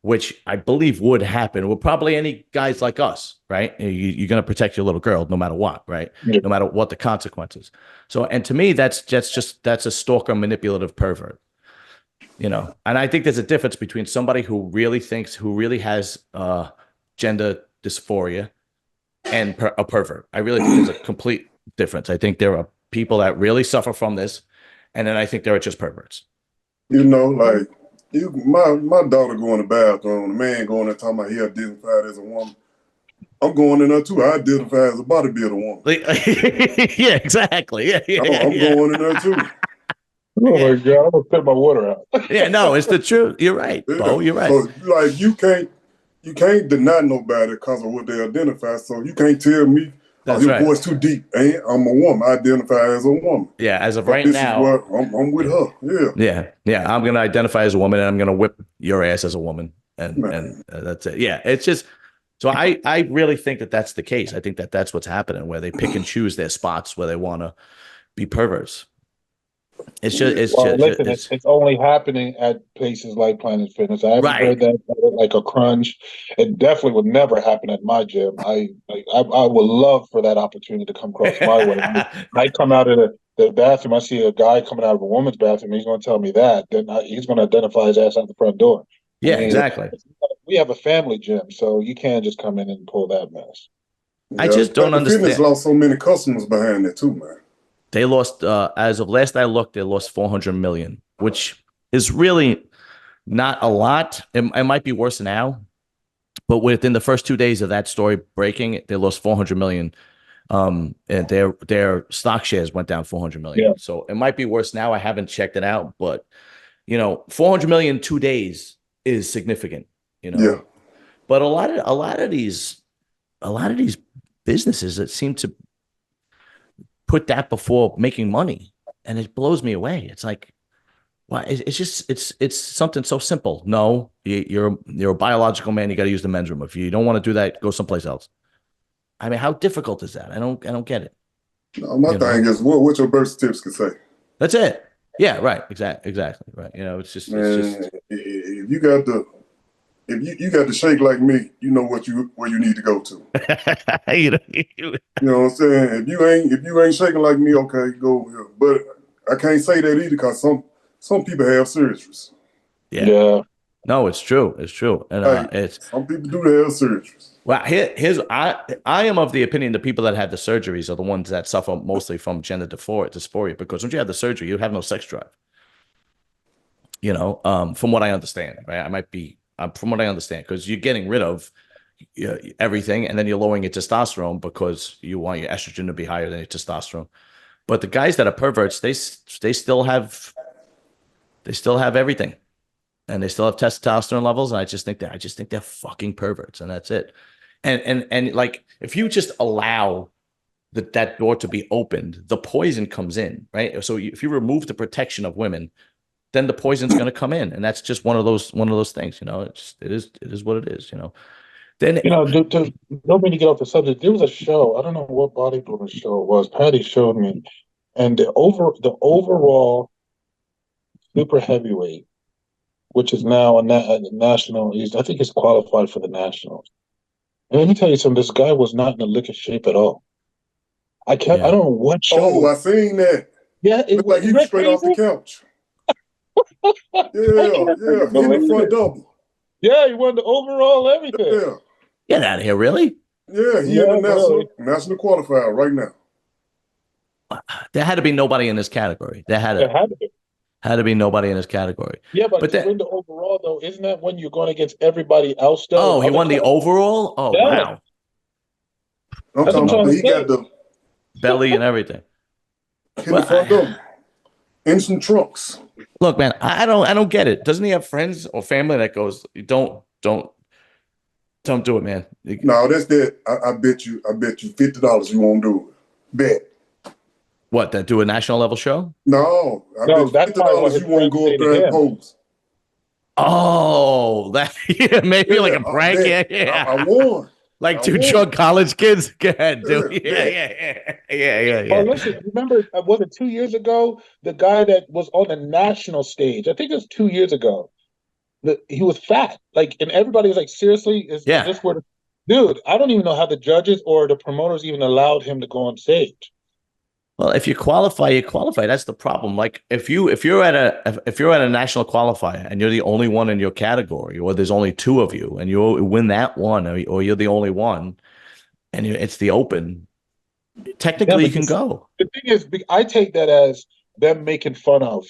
which I believe would happen with probably any guys like us, right? You're going to protect your little girl no matter what, right? Yeah. No matter what the consequences. So, and to me, that's a stalker, manipulative pervert, and I think there's a difference between somebody who really has gender dysphoria and a pervert. I really think there's a complete difference. I think there are people that really suffer from this, and then I think there are just perverts. Like my daughter going to the bathroom, the man going there talking about he identified as a woman. I'm going in there too. I identify as a bodybuilder woman. Yeah, exactly. Yeah, I'm going in there too. Oh my God, I'm gonna spit my water out. Yeah, no, it's the truth. You're right, Bo. You're right. So like you can't deny nobody because of what they identify. So you can't tell me, That's your right. voice too deep. I'm a woman. I identify as a woman. Yeah, as of But right this now, is what I'm with her. Yeah. I'm gonna identify as a woman, and I'm gonna whip your ass as a woman, and that's it. Yeah, it's just. So I really think that that's the case. I think that that's what's happening, where they pick and choose their spots where they want to be perverts. It's only happening at places like Planet Fitness. I haven't heard that like a crunch. It definitely would never happen at my gym. I would love for that opportunity to come across my way. I come out of the bathroom, I see a guy coming out of a woman's bathroom. He's going to tell me that. Then he's going to identify his ass out the front door. Yeah, exactly. We have a family gym, so you can't just come in and pull that mess. Yeah, I just don't understand. Fitness lost so many customers behind it too, man. They lost, as of last I looked, they lost 400 million, which is really Not a lot. It might be worse now, but within the first 2 days of that story breaking, they lost 400 million. And their stock shares went down 400 million. Yeah. So it might be worse now. I haven't checked it out, but 400 million in 2 days is significant. Yeah. But a lot of these businesses that seem to put that before making money, and it blows me away. It's like, why? It's just it's something so simple. No, you're a biological man. You got to use the men's room. If you don't want to do that, go someplace else. I mean, how difficult is that? I don't get it. No, my thing is what your birth certificates can say. That's it. Yeah, right. Exactly. Right. It's just if you got the shake like me, you know where you need to go to. You know what I'm saying? If you ain't shaking like me, okay, go here. But I can't say that either because some people have surgeries. Yeah. No, it's true. And some people do have surgeries. Well, I am of the opinion the people that have the surgeries are the ones that suffer mostly from gender dysphoria, because once you have the surgery, you have no sex drive. From what I understand, right? From what I understand, because you're getting rid of everything, and then you're lowering your testosterone because you want your estrogen to be higher than your testosterone. But the guys that are perverts, they still have everything, and they still have testosterone levels. And I just think they're fucking perverts, and that's it. And like, if you just allow that door to be opened, the poison comes in, right? So if you remove the protection of women, then the poison's going to come in, and that's just one of those things. It is what it is. Then don't mean to get off the subject. There was a show. I don't know what bodybuilding show it was. Patty showed me, and the overall super heavyweight, which is now a national. I think he's qualified for the nationals. And let me tell you something. This guy was not in a lick of shape at all. I don't know what show. Oh, I seen that. Yeah, it looked like he was straight off the couch. Yeah. He in the front double. Yeah, he won the overall everything. Yeah. Get out of here, really? Yeah, he in the national qualifier right now. There had to be nobody in this category. There had to be nobody in this category. Yeah, but to win the overall, though, isn't that when you're going against everybody else? Though? Oh, he won the overall? Oh, yeah. Wow. I'm talking about he got the belly and everything. In some trunks. Look, man, I don't get it. Doesn't he have friends or family that goes, don't do it, man? No, that's that. I bet you $50 you won't do it. Bet. What, that do a national level show? No, that's $50 you won't go up there and pose. Oh, maybe like a prank. Yeah. I won. Like two drunk college kids. Go ahead, dude. Yeah. Well, listen, remember, was it 2 years ago? The guy that was on the national stage, I think it was 2 years ago. He was fat. Like, and everybody was like, seriously? Is this where dude, I don't even know how the judges or the promoters even allowed him to go on stage. Well, if you qualify, you qualify. That's the problem. Like, if you're at a national qualifier and you're the only one in your category, or there's only two of you, and you win that one, or you're the only one, and it's the open, technically you can go. The thing is, I take that as them making fun of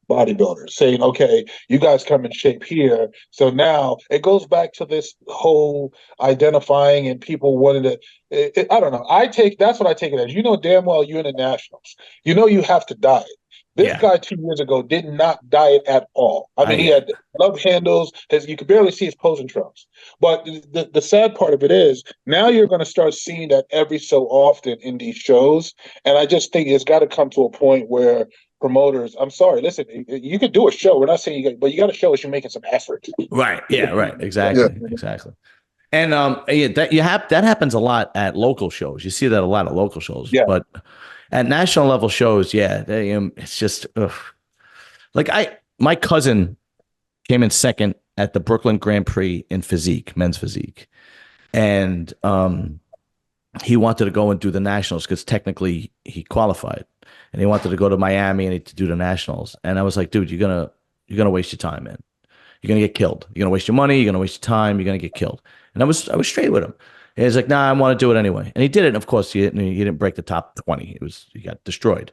bodybuilders, saying, okay, you guys come in shape here. So now it goes back to this whole identifying and people wanting to, I don't know. That's what I take it as. You know damn well you're in the nationals. You know you have to diet. This guy 2 years ago did not diet at all. I mean, he had love handles. You could barely see his posing trunks. But the sad part of it is now you're going to start seeing that every so often in these shows. And I just think it's got to come to a point where promoters, I'm sorry, listen, you could do a show. We're not saying but you got to show us you're making some effort. Right. Yeah. Right. Exactly. Yeah. Exactly. And that happens a lot at local shows. You see that a lot at local shows. Yeah. But at national level shows, it's just like my cousin came in second at the Brooklyn Grand Prix in physique, men's physique, and he wanted to go and do the nationals because technically he qualified. And he wanted to go to Miami and to do the nationals. And I was like, dude, you're gonna waste your time, man. You're gonna get killed. You're gonna waste your money. You're gonna waste your time. You're gonna get killed. And I was straight with him. And he's like, nah, I want to do it anyway. And he did it. And of course, he didn't break the top 20. He got destroyed.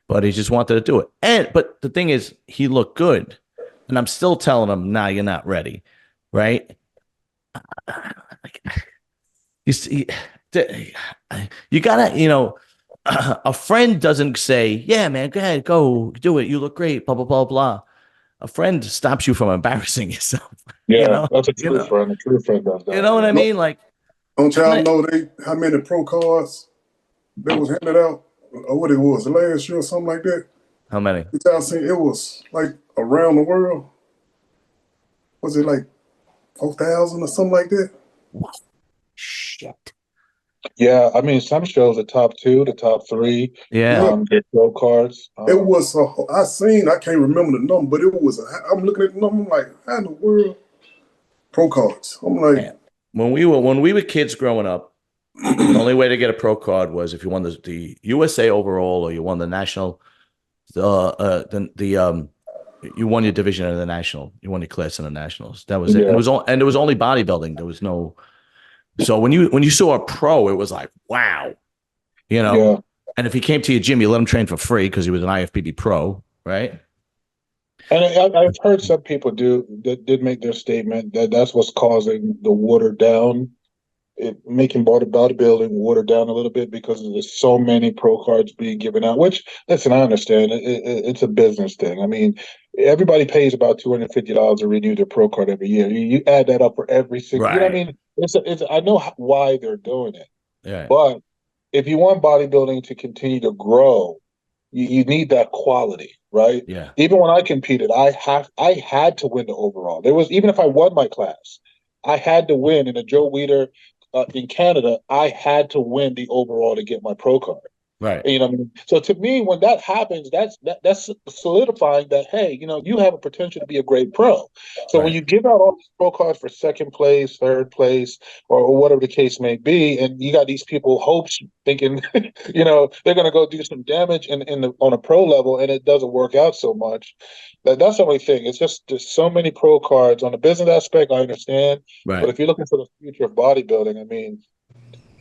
But he just wanted to do it. But the thing is, he looked good. and I'm still telling him, nah, you're not ready, right? Like, you see, you gotta, a friend doesn't say, yeah, man, go ahead, go do it. You look great, blah, blah, blah, blah. A friend stops you from embarrassing yourself, you Yeah, know, that's a you true know, friend. A true friend does you that. know what I Yeah. mean? Like, Don't how y'all many, know how many pro cards that was handed out, or what it was last year or something like that? how many? Y'all seen it was like around the world. Was it like 4,000 or something like that? Shit. Yeah, I mean, some shows the top two, the top three, Yeah. get pro cards. It was I can't remember the number, but it was. I'm looking at the number. I'm like, how in the world? Pro cards. I'm like, Man. When we were kids growing up, the only way to get a pro card was if you won the USA overall or you won the national, you won your division in the national, you won your class in the nationals. That was it. And Yeah, it was only bodybuilding. There was no. So when you saw a pro, it was like, wow, you know. yeah. And if he came to your gym, you let him train for free because he was an IFBB pro, right? And I've heard some people that did make their statement that that's what's causing the watered down, making bodybuilding watered down a little bit because there's so many pro cards being given out. Which, listen, I understand it's a business thing. I mean, everybody pays about $250 to renew their pro card every year. You add that up for every single, you know what I Right. mean? I know why they're doing it, Yeah. but if you want bodybuilding to continue to grow, you need that quality, right? Yeah. Even when I competed, I had to win the overall. There was even if I won my class, I had to win in a Joe Weider in Canada. I had to win the overall to get my pro card. Right. You know what I mean? So to me, when that happens, that's solidifying that, hey, you have a potential to be a great pro. So when Right. you give out all these pro cards for second place, third place, or whatever the case may be, and you got these people hopes thinking, they're going to go do some damage on a pro level, and it doesn't work out so much. That's the only thing. It's just there's so many pro cards on the business aspect. I understand, but Right. if you're looking for the future of bodybuilding, I mean,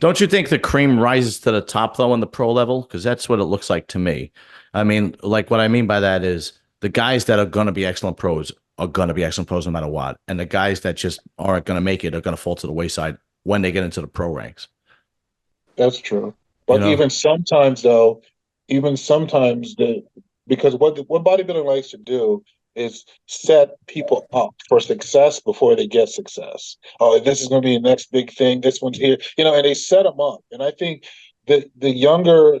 Don't you think the cream rises to the top though on the pro level? Because that's what it looks like to me. I mean, like what I mean by that is the guys that are going to be excellent pros are going to be excellent pros no matter what, and the guys that just aren't going to make it are going to fall to the wayside when they get into the pro ranks. that's true. You But know? even sometimes because what bodybuilding likes to do is set people up for success before they get success. Oh, this is going to be the next big thing. This one's here, and they set them up. And I think that these younger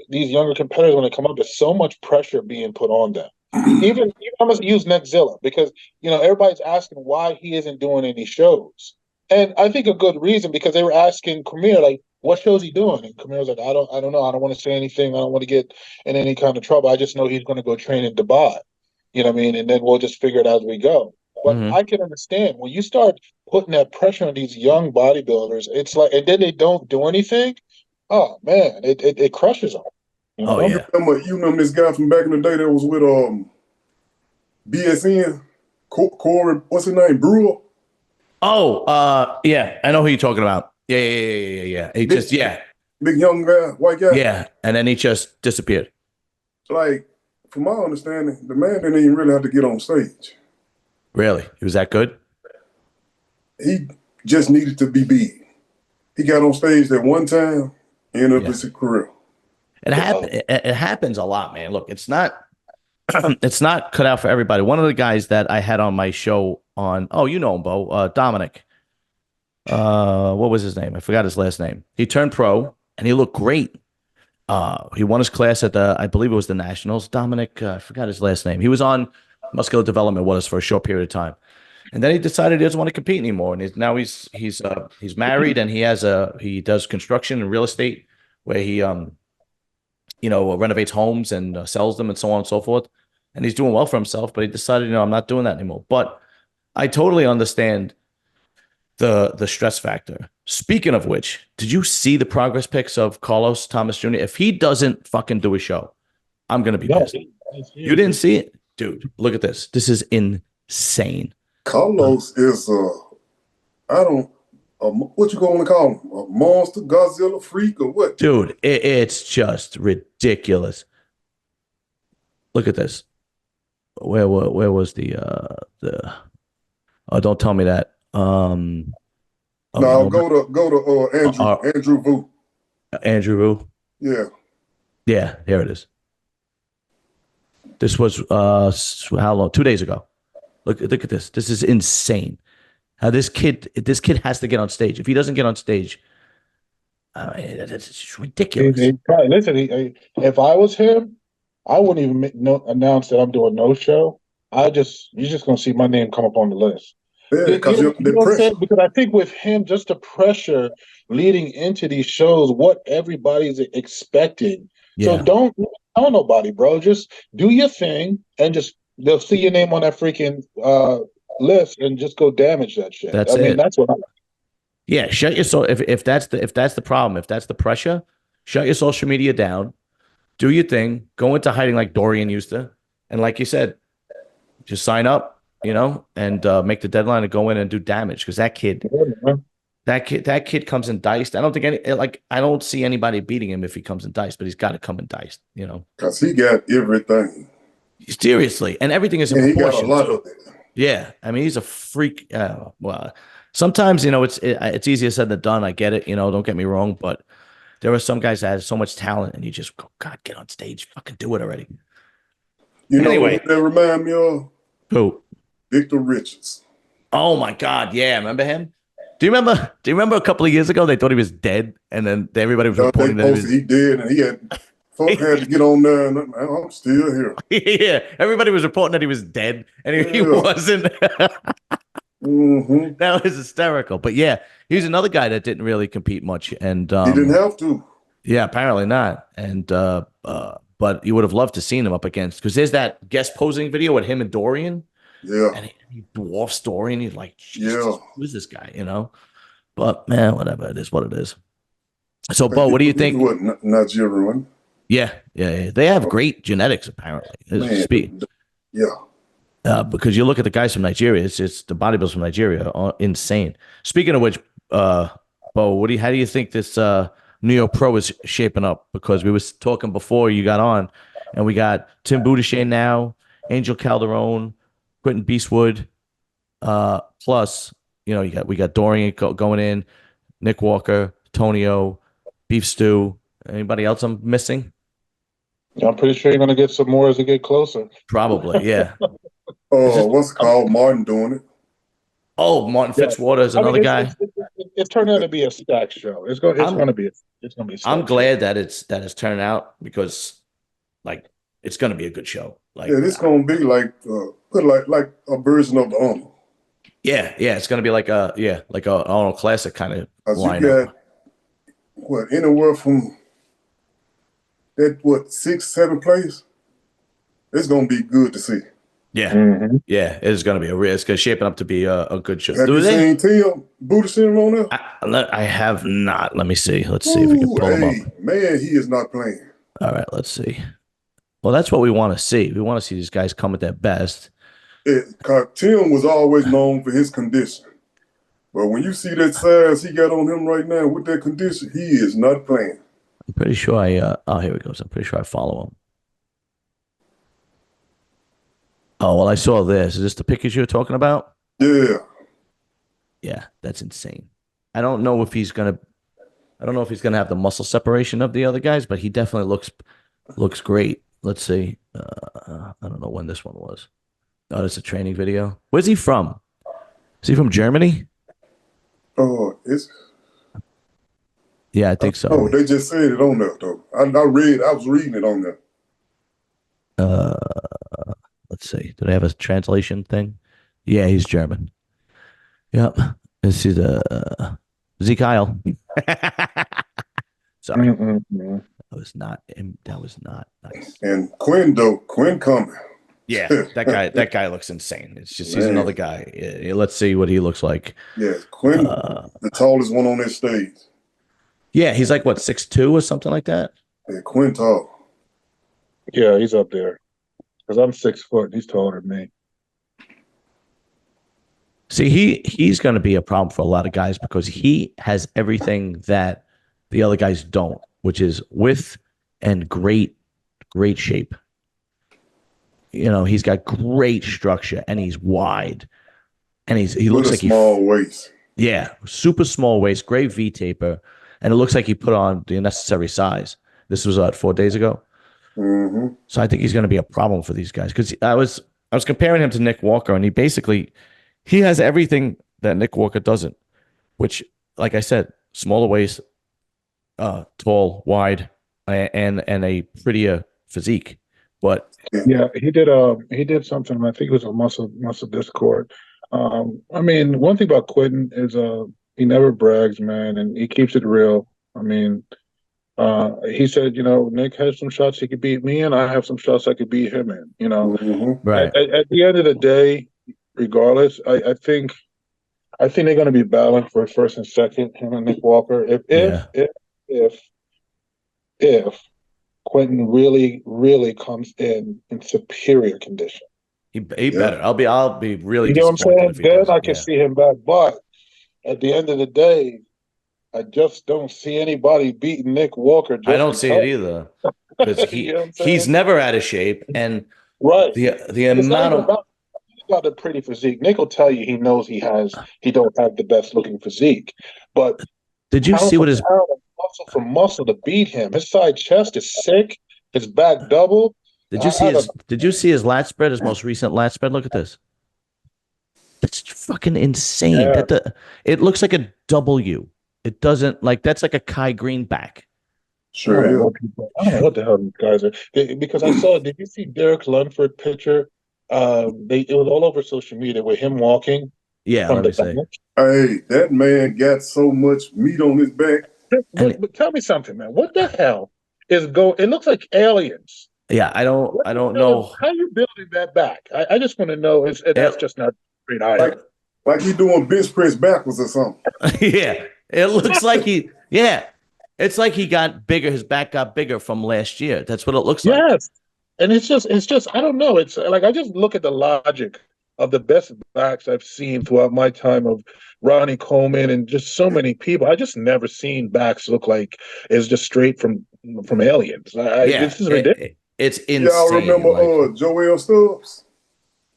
competitors, when they come up, there's so much pressure being put on them. Even I'm gonna use Nextzilla because everybody's asking why he isn't doing any shows, and I think a good reason because they were asking Premier like, "What shows he doing?" And Premier's like, I don't know. I don't want to say anything. I don't want to get in any kind of trouble. I just know he's going to go train in Dubai. You know what I mean? And then we'll just figure it out as we go. But Mm-hmm. I can understand when you start putting that pressure on these young bodybuilders, it's like, and then they don't do anything. Oh man, it crushes them. You Oh know? yeah. you remember this guy from back in the day that was with BSN, Corey, what's his name, Brewer? Oh, yeah. I know who you're talking about. Yeah, yeah, yeah, yeah, yeah. Yeah. He Big, just, yeah, big young guy, white guy. yeah, and then he just disappeared. Like, from my understanding, the man didn't even really have to get on stage. Really, he was that good. He just needed to be big. He got on stage that one time, ended up Yeah. his career. It happens a lot, man. Look, it's not it's not cut out for everybody. One of the guys that I had on my show on, oh, you know him, Bo, Dominic. What was his name? I forgot his last name. He turned pro and he looked great. He won his class at I believe it was the Nationals. Dominic, I forgot his last name. He was on muscular development with us for a short period of time, and then he decided he doesn't want to compete anymore. And now he's married and he does construction and real estate where he renovates homes and sells them and so on and so forth. And he's doing well for himself, but he decided, I'm not doing that anymore. But I totally understand the stress factor. Speaking of which, did you see the progress pics of Carlos Thomas Jr.? If he doesn't fucking do a show, I'm gonna be pissed. You didn't see it, dude? Look at this. This is insane. Carlos is what you going to call him? A monster, Godzilla freak, or what? Dude, it's just ridiculous. Look at this. where was oh, don't tell me that. Oh, you No, know what? go to Andrew Vu. Andrew Wu. Yeah. Yeah, here it is. This was how long? 2 days ago. Look at this. This is insane. How this kid has to get on stage. If he doesn't get on stage, it's ridiculous. Listen, if I was him, I wouldn't even announce that I'm doing no show. You're just gonna see my name come up on the list. Yeah, because You the know what I'm pressure. saying? Because I think with him, just the pressure leading into these shows, what everybody's expecting. So Yeah, don't tell nobody, bro. Just do your thing, and just they'll see your name on that freaking list, and just go damage that shit. that's I mean, it. that's what. Yeah, shut your so if that's the problem, if that's the pressure, shut your social media down, do your thing, go into hiding like Dorian used to, and like you said, just sign up, and make the deadline and go in and do damage because that kid comes in diced. I don't think I don't see anybody beating him if he comes in diced, but he's got to come in diced. Because he got everything. Seriously, and everything is in And he got a proportion. lot of it. Yeah, I mean he's a freak. Well, sometimes it's easier said than done. I get it. Don't get me wrong, but there are some guys that have so much talent, and you just go, God, get on stage, fucking do it already. You know Anyway, who that remind me of? who? Victor Richards. Oh my God, yeah, remember him? Do you remember a couple of years ago they thought he was dead, and then everybody was reporting that He did, and he had to get on there, and I'm still here. Yeah, everybody was reporting that he was dead, and he wasn't. Mm-hmm. That was hysterical. But yeah, he's another guy that didn't really compete much, and he didn't have to. Yeah, apparently not. And but you would have loved to seen him up against because there's that guest posing video with him and Dorian. Yeah, and he dwarfs Dorian. He's like, yeah, who is this guy? But man, whatever, it is what it is. So, Bo, what do you think? What, Nigerian? Yeah, they have great genetics apparently. Man, yeah. Because you look at the guys from Nigeria, it's the bodybuilders from Nigeria are insane. Speaking of which, Bo, how do you think this Neo Pro is shaping up? Because we was talking before you got on, and we got Tim Boudiche now, Angel Calderon, Quentin Beastwood, plus we got Dorian going in, Nick Walker, Tonio, Beef Stew. Anybody else I'm missing? I'm pretty sure you're going to get some more as we get closer. Probably, yeah. What's it called? Martin doing it. Oh, Martin Fitzwater is another guy. It's turned out to be a stack show. It's going to be. I'm glad that it's turned out because, like, it's going to be a good show. Like, yeah, it's going to be like a version of the Arnold. Yeah, it's going to be like a Arnold Classic kind of lineup. You got anywhere from that 6, 7 place. It's going to be good to see. Yeah, mm-hmm. Yeah, it's going to be it's shaping up to be a good show. Have you seen Tim Boudiche on there? I have not. Let me see. Let's see if we can pull him up. Man, he is not playing. All right, let's see. Well, that's what we want to see. We want to see these guys come at their best. Tim was always known for his condition. But when you see that size he got on him right now with that condition, he is not playing. I'm pretty sure here he goes. I'm pretty sure I follow him. Oh, well, I saw this. Is this the pictures you were talking about? Yeah. Yeah, that's insane. I don't know if he's gonna have the muscle separation of the other guys, but he definitely looks great. Let's see. I don't know when this one was. Oh, that's a training video. Where's he from? Is he from Germany? Oh, yeah, I think so. Oh, they just said it on there though. I was reading it on there. Let's see. Do they have a translation thing? Yeah, he's German. Yep. This is Z Kyle. Sorry. Mm-hmm. That was not nice. And Quinn coming. Yeah, that guy looks insane. It's just he's another guy. Yeah, let's see what he looks like. Yeah, Quinn, the tallest one on this stage. Yeah, he's like what 6'2" or something like that. Yeah, Quinn tall. Yeah, he's up there. Because I'm 6 foot. He's taller than me. See, he's going to be a problem for a lot of guys because he has everything that the other guys don't, which is width and great shape. he's got great structure and he's wide and he With looks a like small waist. yeah, super small waist, great V taper, and it looks like he put on the necessary size. This was 4 days ago. Mm-hmm. So I think he's going to be a problem for these guys because I was comparing him to Nick Walker, and he has everything that Nick Walker doesn't. Which, like I said, smaller waist, tall, wide, and a prettier physique. But Yeah, he did something. I think it was a muscle discord. I mean, one thing about Quentin is he never brags, man, and he keeps it real. I mean, he said, Nick has some shots he could beat me in. I have some shots I could beat him in. Mm-hmm. right, At the end of the day, regardless, I think they're going to be battling for first and second. Him and Nick Walker. yeah, If Quentin really, really comes in superior condition. he Yeah. better. I'll be really You know what I'm disappointed saying? if he Then I doesn't. can Yeah, see him back. But at the end of the day, I just don't see anybody beating Nick Walker I just don't see it because. either because You know what I'm he's saying? never out of shape, and Right. the It's not amount even of about the pretty physique. Nick will tell you he knows he don't have the best looking physique. But did you pound see for what his pound and muscle for muscle to beat him. His side chest is sick. His back double. I don't did you see his lat spread, his most recent lat spread? Look at this. That's fucking insane. know. It looks like a W. It doesn't like that's like a Kai Green back. Sure. I don't know what the hell these guys are. Because I saw. Did you see Derek Lunford picture? It was all over social media with him walking Yeah, from let the me back. say. Hey, that man got so much meat on his back. And But tell me something, man. What the hell is go? It looks like aliens. yeah, What I the don't hell is? know. How you building that back? I just want to know. That's It, just not straight iron. Like like he doing bench press backwards or something. yeah, it looks like yeah, it's like he got bigger. His back got bigger from last year. That's what it looks like. Yes. And it's just, I don't know. It's like I just look at the logic of the best backs I've seen throughout my time of Ronnie Coleman and just so many people. I just never seen backs look like it's just straight from aliens. Yeah, This is ridiculous. it's Y'all insane. remember Like, Joel Stubbs?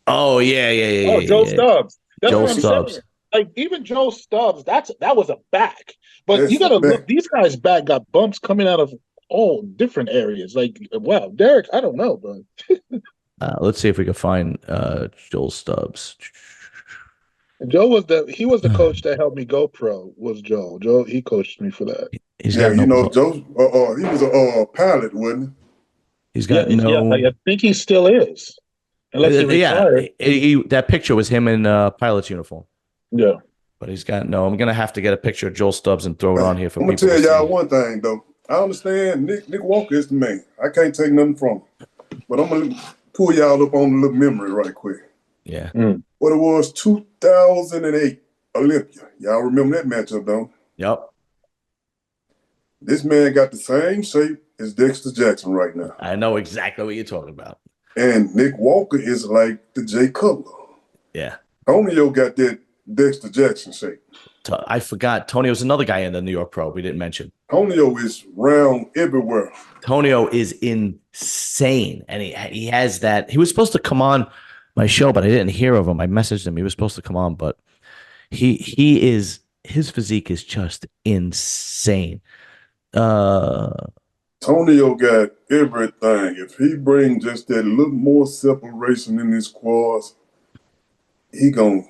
oh yeah, yeah, yeah, Oh, yeah, Joe yeah, yeah. Stubbs. That's Joel what I'm Stubbs. saying. Like even Joe Stubbs, that was a back. But you That's gotta look, back. these guys' back got bumps coming out of all different areas. Like wow, Derek, I don't know, but Let's see if we can find Joel Stubbs. He was the coach that helped me go pro. Was Joe? Joe he coached me for that. He's Yeah, got no. Joe. He was a pilot, wasn't He's Yeah, got yeah, no. I think he still is, unless he Yeah, retired. that picture was him in pilot's uniform, Yeah, but he's got no. I'm gonna have to get a picture of Joel Stubbs and throw he? it on here for I'm gonna people to tell y'all see. one thing though. I understand Nick Walker is the man. I can't take nothing from him, but I'm gonna pull y'all up on a little memory right quick. Yeah, What it was 2008 Olympia. Y'all remember that matchup, though? yep. This man got the same shape as Dexter Jackson right now. I know exactly what you're talking about. And Nick Walker is like the Jay Cutler. Yeah, Tonio got that Dexter Jackson shape. I forgot. Tonio was another guy in the New York Pro we didn't mention. Tonio is round everywhere. Tonio is insane, and he has that. He was supposed to come on my show, but I didn't hear of him. I messaged him. He was supposed to come on, but his physique is just insane. Tonio got everything. If he brings just that little more separation in his quads, he gonna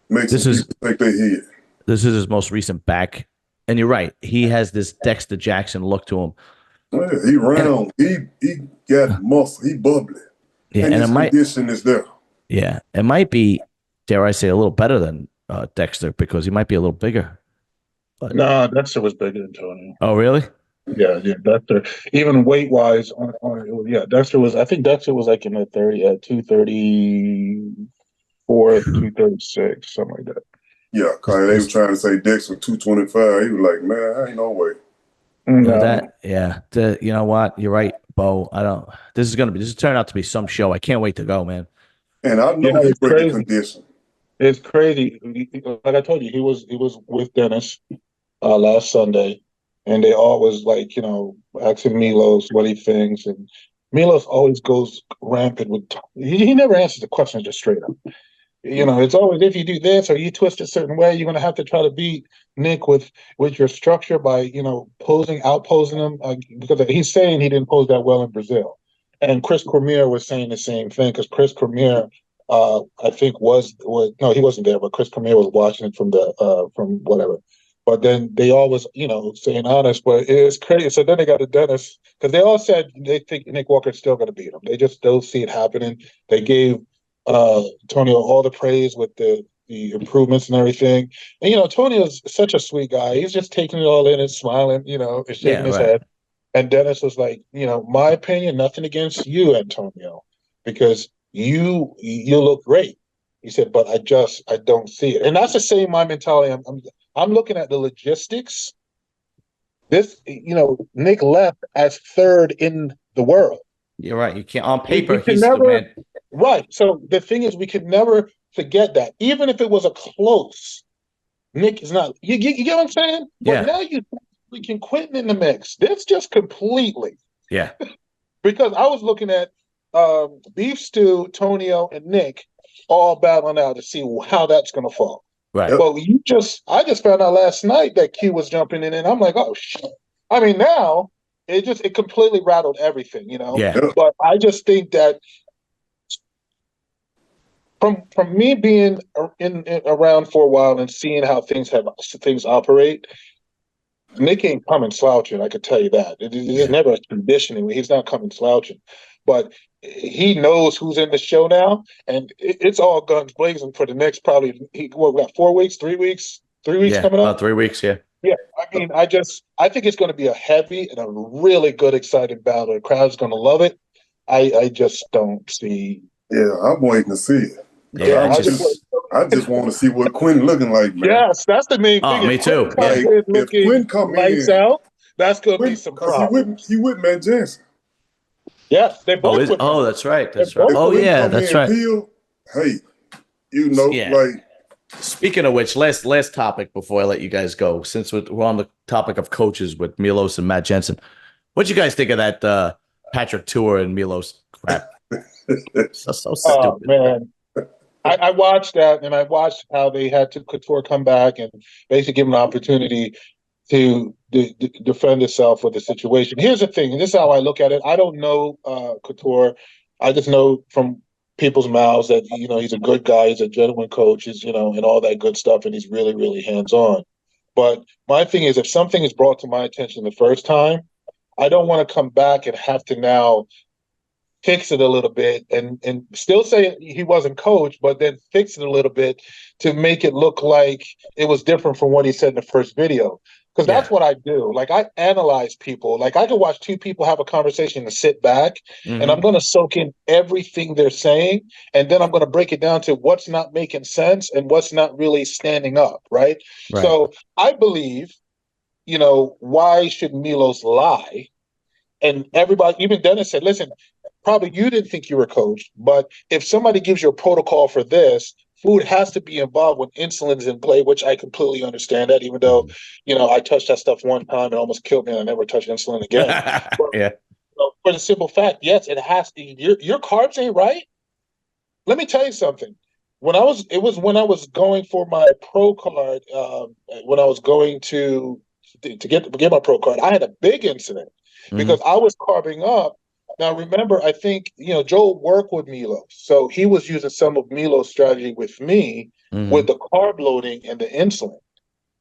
make some people take their head. This is his most recent back, and you're right. He has this Dexter Jackson look to him. Yeah, he round. He got muscle. He bubbly. Yeah, and and his condition is there. Yeah, it might be, dare I say, a little better than Dexter because he might be a little bigger. but no, Dexter was bigger than Tony. Oh, really? Yeah, Dexter. Even weight wise, yeah, Dexter was. I think Dexter was like in the 234, 236, something like that. Yeah, cause they were trying to say Dexter 225. He was like, man, I ain't no way. No. You know what? You're right, Bo. This is turning out to be some show. I can't wait to go, man. And I know he's breaking condition. It's crazy. Like I told you, he was with Dennis last Sunday, and they all was like, asking Milos what he thinks, and Milos always goes rampant with. He never answers the question just straight up. It's always if you do this or you twist a certain way, you're going to have to try to beat Nick with your structure by outposing him because he's saying he didn't pose that well in Brazil, and Chris Cormier was saying the same thing because Chris Cormier, I think was no, he wasn't there, but Chris Cormier was watching it from whatever. But then they all was saying honest, but it's crazy. So then they got the dentist because they all said they think Nick Walker's still going to beat him. They just don't see it happening. They gave Antonio all the praise with the improvements and everything. And Antonio's such a sweet guy. He's just taking it all in and smiling, and shaking his head. And Dennis was like, my opinion, nothing against you, Antonio, because you look great. He said, but I don't see it. And that's the same my mentality. I'm looking at the logistics. This, Nick left as third in the world. You're right. You can't on paper. He's the man. Right. So the thing is, we could never forget that. Even if it was a close, Nick is not. You get what I'm saying? But now you freaking Quentin in the mix. That's just completely. Yeah. Because I was looking at Beef Stew, Tonio, and Nick all battling out to see how that's going to fall. Right. Well, I just found out last night that Q was jumping in, and I'm like, oh shit. I mean, now it completely rattled everything, Yeah. But I just think that from me being in around for a while and seeing how things operate, Nick ain't coming slouching. I could tell you that. It is never a conditioning. He's not coming slouching, but he knows who's in the show now, and it's all guns blazing for the next probably. We got 4 weeks, 3 weeks, 3 weeks coming up. 3 weeks, yeah. Yeah, I mean, I think it's going to be a heavy and a really good, exciting battle. The crowd's going to love it. I just don't see. Yeah, I'm waiting to see it. Yeah, I just want to see what Quinn looking like, man. Yes, that's the main thing. Oh, me too. If Quinn come lights in, out, that's going to be some problems. He with Matt Jensen. Yes, they both. That's right. That's right. Oh, yeah, that's right. Hey, like. Speaking of which, last topic before I let you guys go, since we're on the topic of coaches with Milos and Matt Jensen, what'd you guys think of that Patrick Tour and Milos crap? so stupid. Oh, man. I watched that, and I watched how they had to Couture come back and basically give him an opportunity to defend himself with the situation. Here's the thing, and this is how I look at it. I don't know Couture. I just know from people's mouths that he's a good guy, he's a gentleman coach, and all that good stuff, and he's really, really hands-on. But my thing is, if something is brought to my attention the first time, I don't want to come back and have to now fix it a little bit and still say he wasn't coached, but then fix it a little bit to make it look like it was different from what he said in the first video. Because that's what I do. Like, I analyze people. Like, I can watch two people have a conversation and sit back, and I'm going to soak in everything they're saying, and then I'm going to break it down to what's not making sense and what's not really standing up, right? So I believe, why should Milos lie? And everybody, even Dennis said, listen, probably you didn't think you were coached, but if somebody gives you a protocol for this, food has to be involved when insulin's in play, which I completely understand that, even though, I touched that stuff one time and almost killed me and I never touched insulin again. But, for the simple fact, yes, it has to. Your carbs ain't right. Let me tell you something. When I was going for my pro card, when I was going to get my pro card, I had a big incident because I was carbing up. Now, remember, I think, Joe worked with Milos. So he was using some of Milos' strategy with me with the carb loading and the insulin.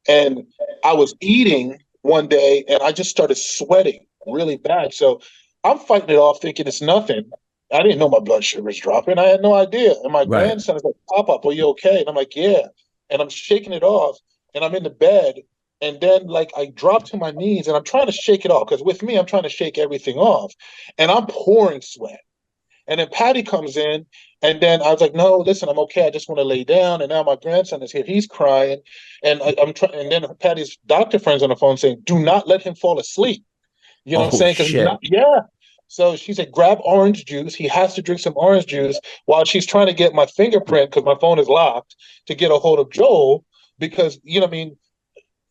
And I was eating one day and I just started sweating really bad. So I'm fighting it off thinking it's nothing. I didn't know my blood sugar was dropping. I had no idea. And my grandson is like, Pop-Up, are you okay? And I'm like, yeah. And I'm shaking it off and I'm in the bed. And then, I drop to my knees, and I'm trying to shake it off. Because with me, I'm trying to shake everything off. And I'm pouring sweat. And then Patty comes in, and then I was like, no, listen, I'm okay. I just want to lay down. And now my grandson is here. He's crying. And I'm trying. And then Patty's doctor friend's on the phone saying, do not let him fall asleep. You know what I'm saying? Because So she said, grab orange juice. He has to drink some orange juice while she's trying to get my fingerprint, because my phone is locked, to get a hold of Joel. Because,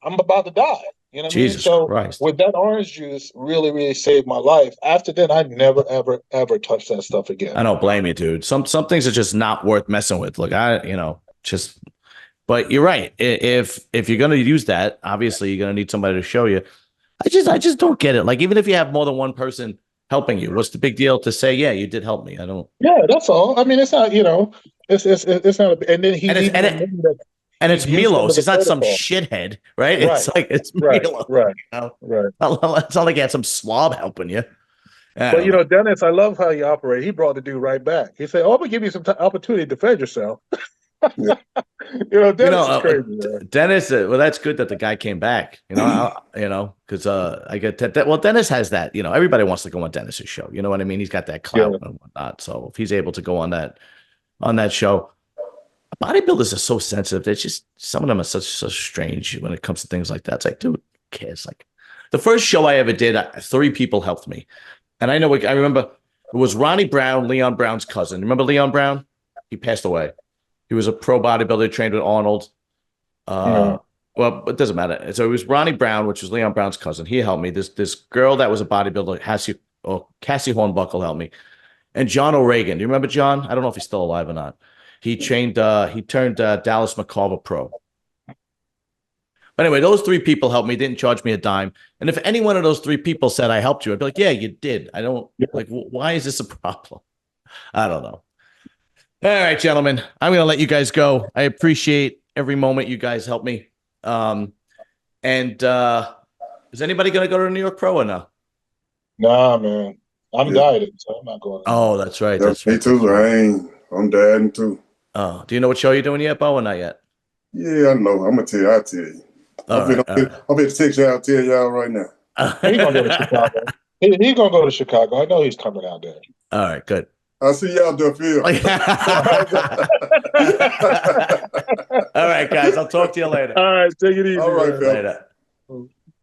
I'm about to die. You know what I mean? Jesus So Christ. with that orange juice, really, really saved my life. After that, I never, ever, ever touched that stuff again. I don't blame you, dude. Some things are just not worth messing with. Look, just. But you're right. If you're gonna use that, obviously you're gonna need somebody to show you. I just don't get it. Like, even if you have more than one person helping you, what's the big deal to say, yeah, you did help me? I don't. Yeah, that's all. I mean, it's not, it's not. And then he's even admitting that and it's he's used under Milos. the He's not some protocol. shithead, right? Right, It's like it's right, Milos. right, You know? right. It's not like you had some slob helping you. But you know, Dennis, I love how you operate. He brought the dude right back. He said, "Oh, I'm gonna give you some opportunity to defend yourself." Yeah. Dennis is crazy. Dennis, well, that's good that the guy came back. Because I get that. Well, Dennis has that. Everybody wants to go on Dennis's show. You know what I mean? He's got that clout and whatnot. So if he's able to go on that show, bodybuilders are so sensitive. It's just some of them are so strange when it comes to things like that. It's like, dude, who cares? Like the first show I ever did, 3 people helped me, and I remember it was Ronnie Brown, Leon Brown's cousin. Remember Leon Brown? He passed away. He was a pro bodybuilder, trained with Arnold. Well, it doesn't matter. So it was Ronnie Brown, which was Leon Brown's cousin. He helped me. This girl that was a bodybuilder, Cassie Hornbuckle, helped me. And John O'Regan. Do you remember John? I don't know if he's still alive or not. He turned Dallas McCarver pro. But anyway, those 3 people helped me. Didn't charge me a dime. And if any one of those 3 people said I helped you, I'd be like, yeah, you did. I don't like. Why is this a problem? I don't know. All right, gentlemen, I'm going to let you guys go. I appreciate every moment you guys help me. And is anybody going to go to New York Pro or no? Nah, man. I'm dieting, so I'm not going. Oh, that's right. Yeah, me too. I'm dieting too. Oh, do you know what show you're doing yet, Bo, or not yet? Yeah, I know. I'm gonna tell you. I'll tell you. I'll be text y'all. I'll tell y'all right now. He's gonna go to Chicago. He's gonna go to Chicago. I know he's coming out there. All right, good. I'll see y'all, Duffield. All right, guys. I'll talk to you later. All right, take it easy. All right, Later.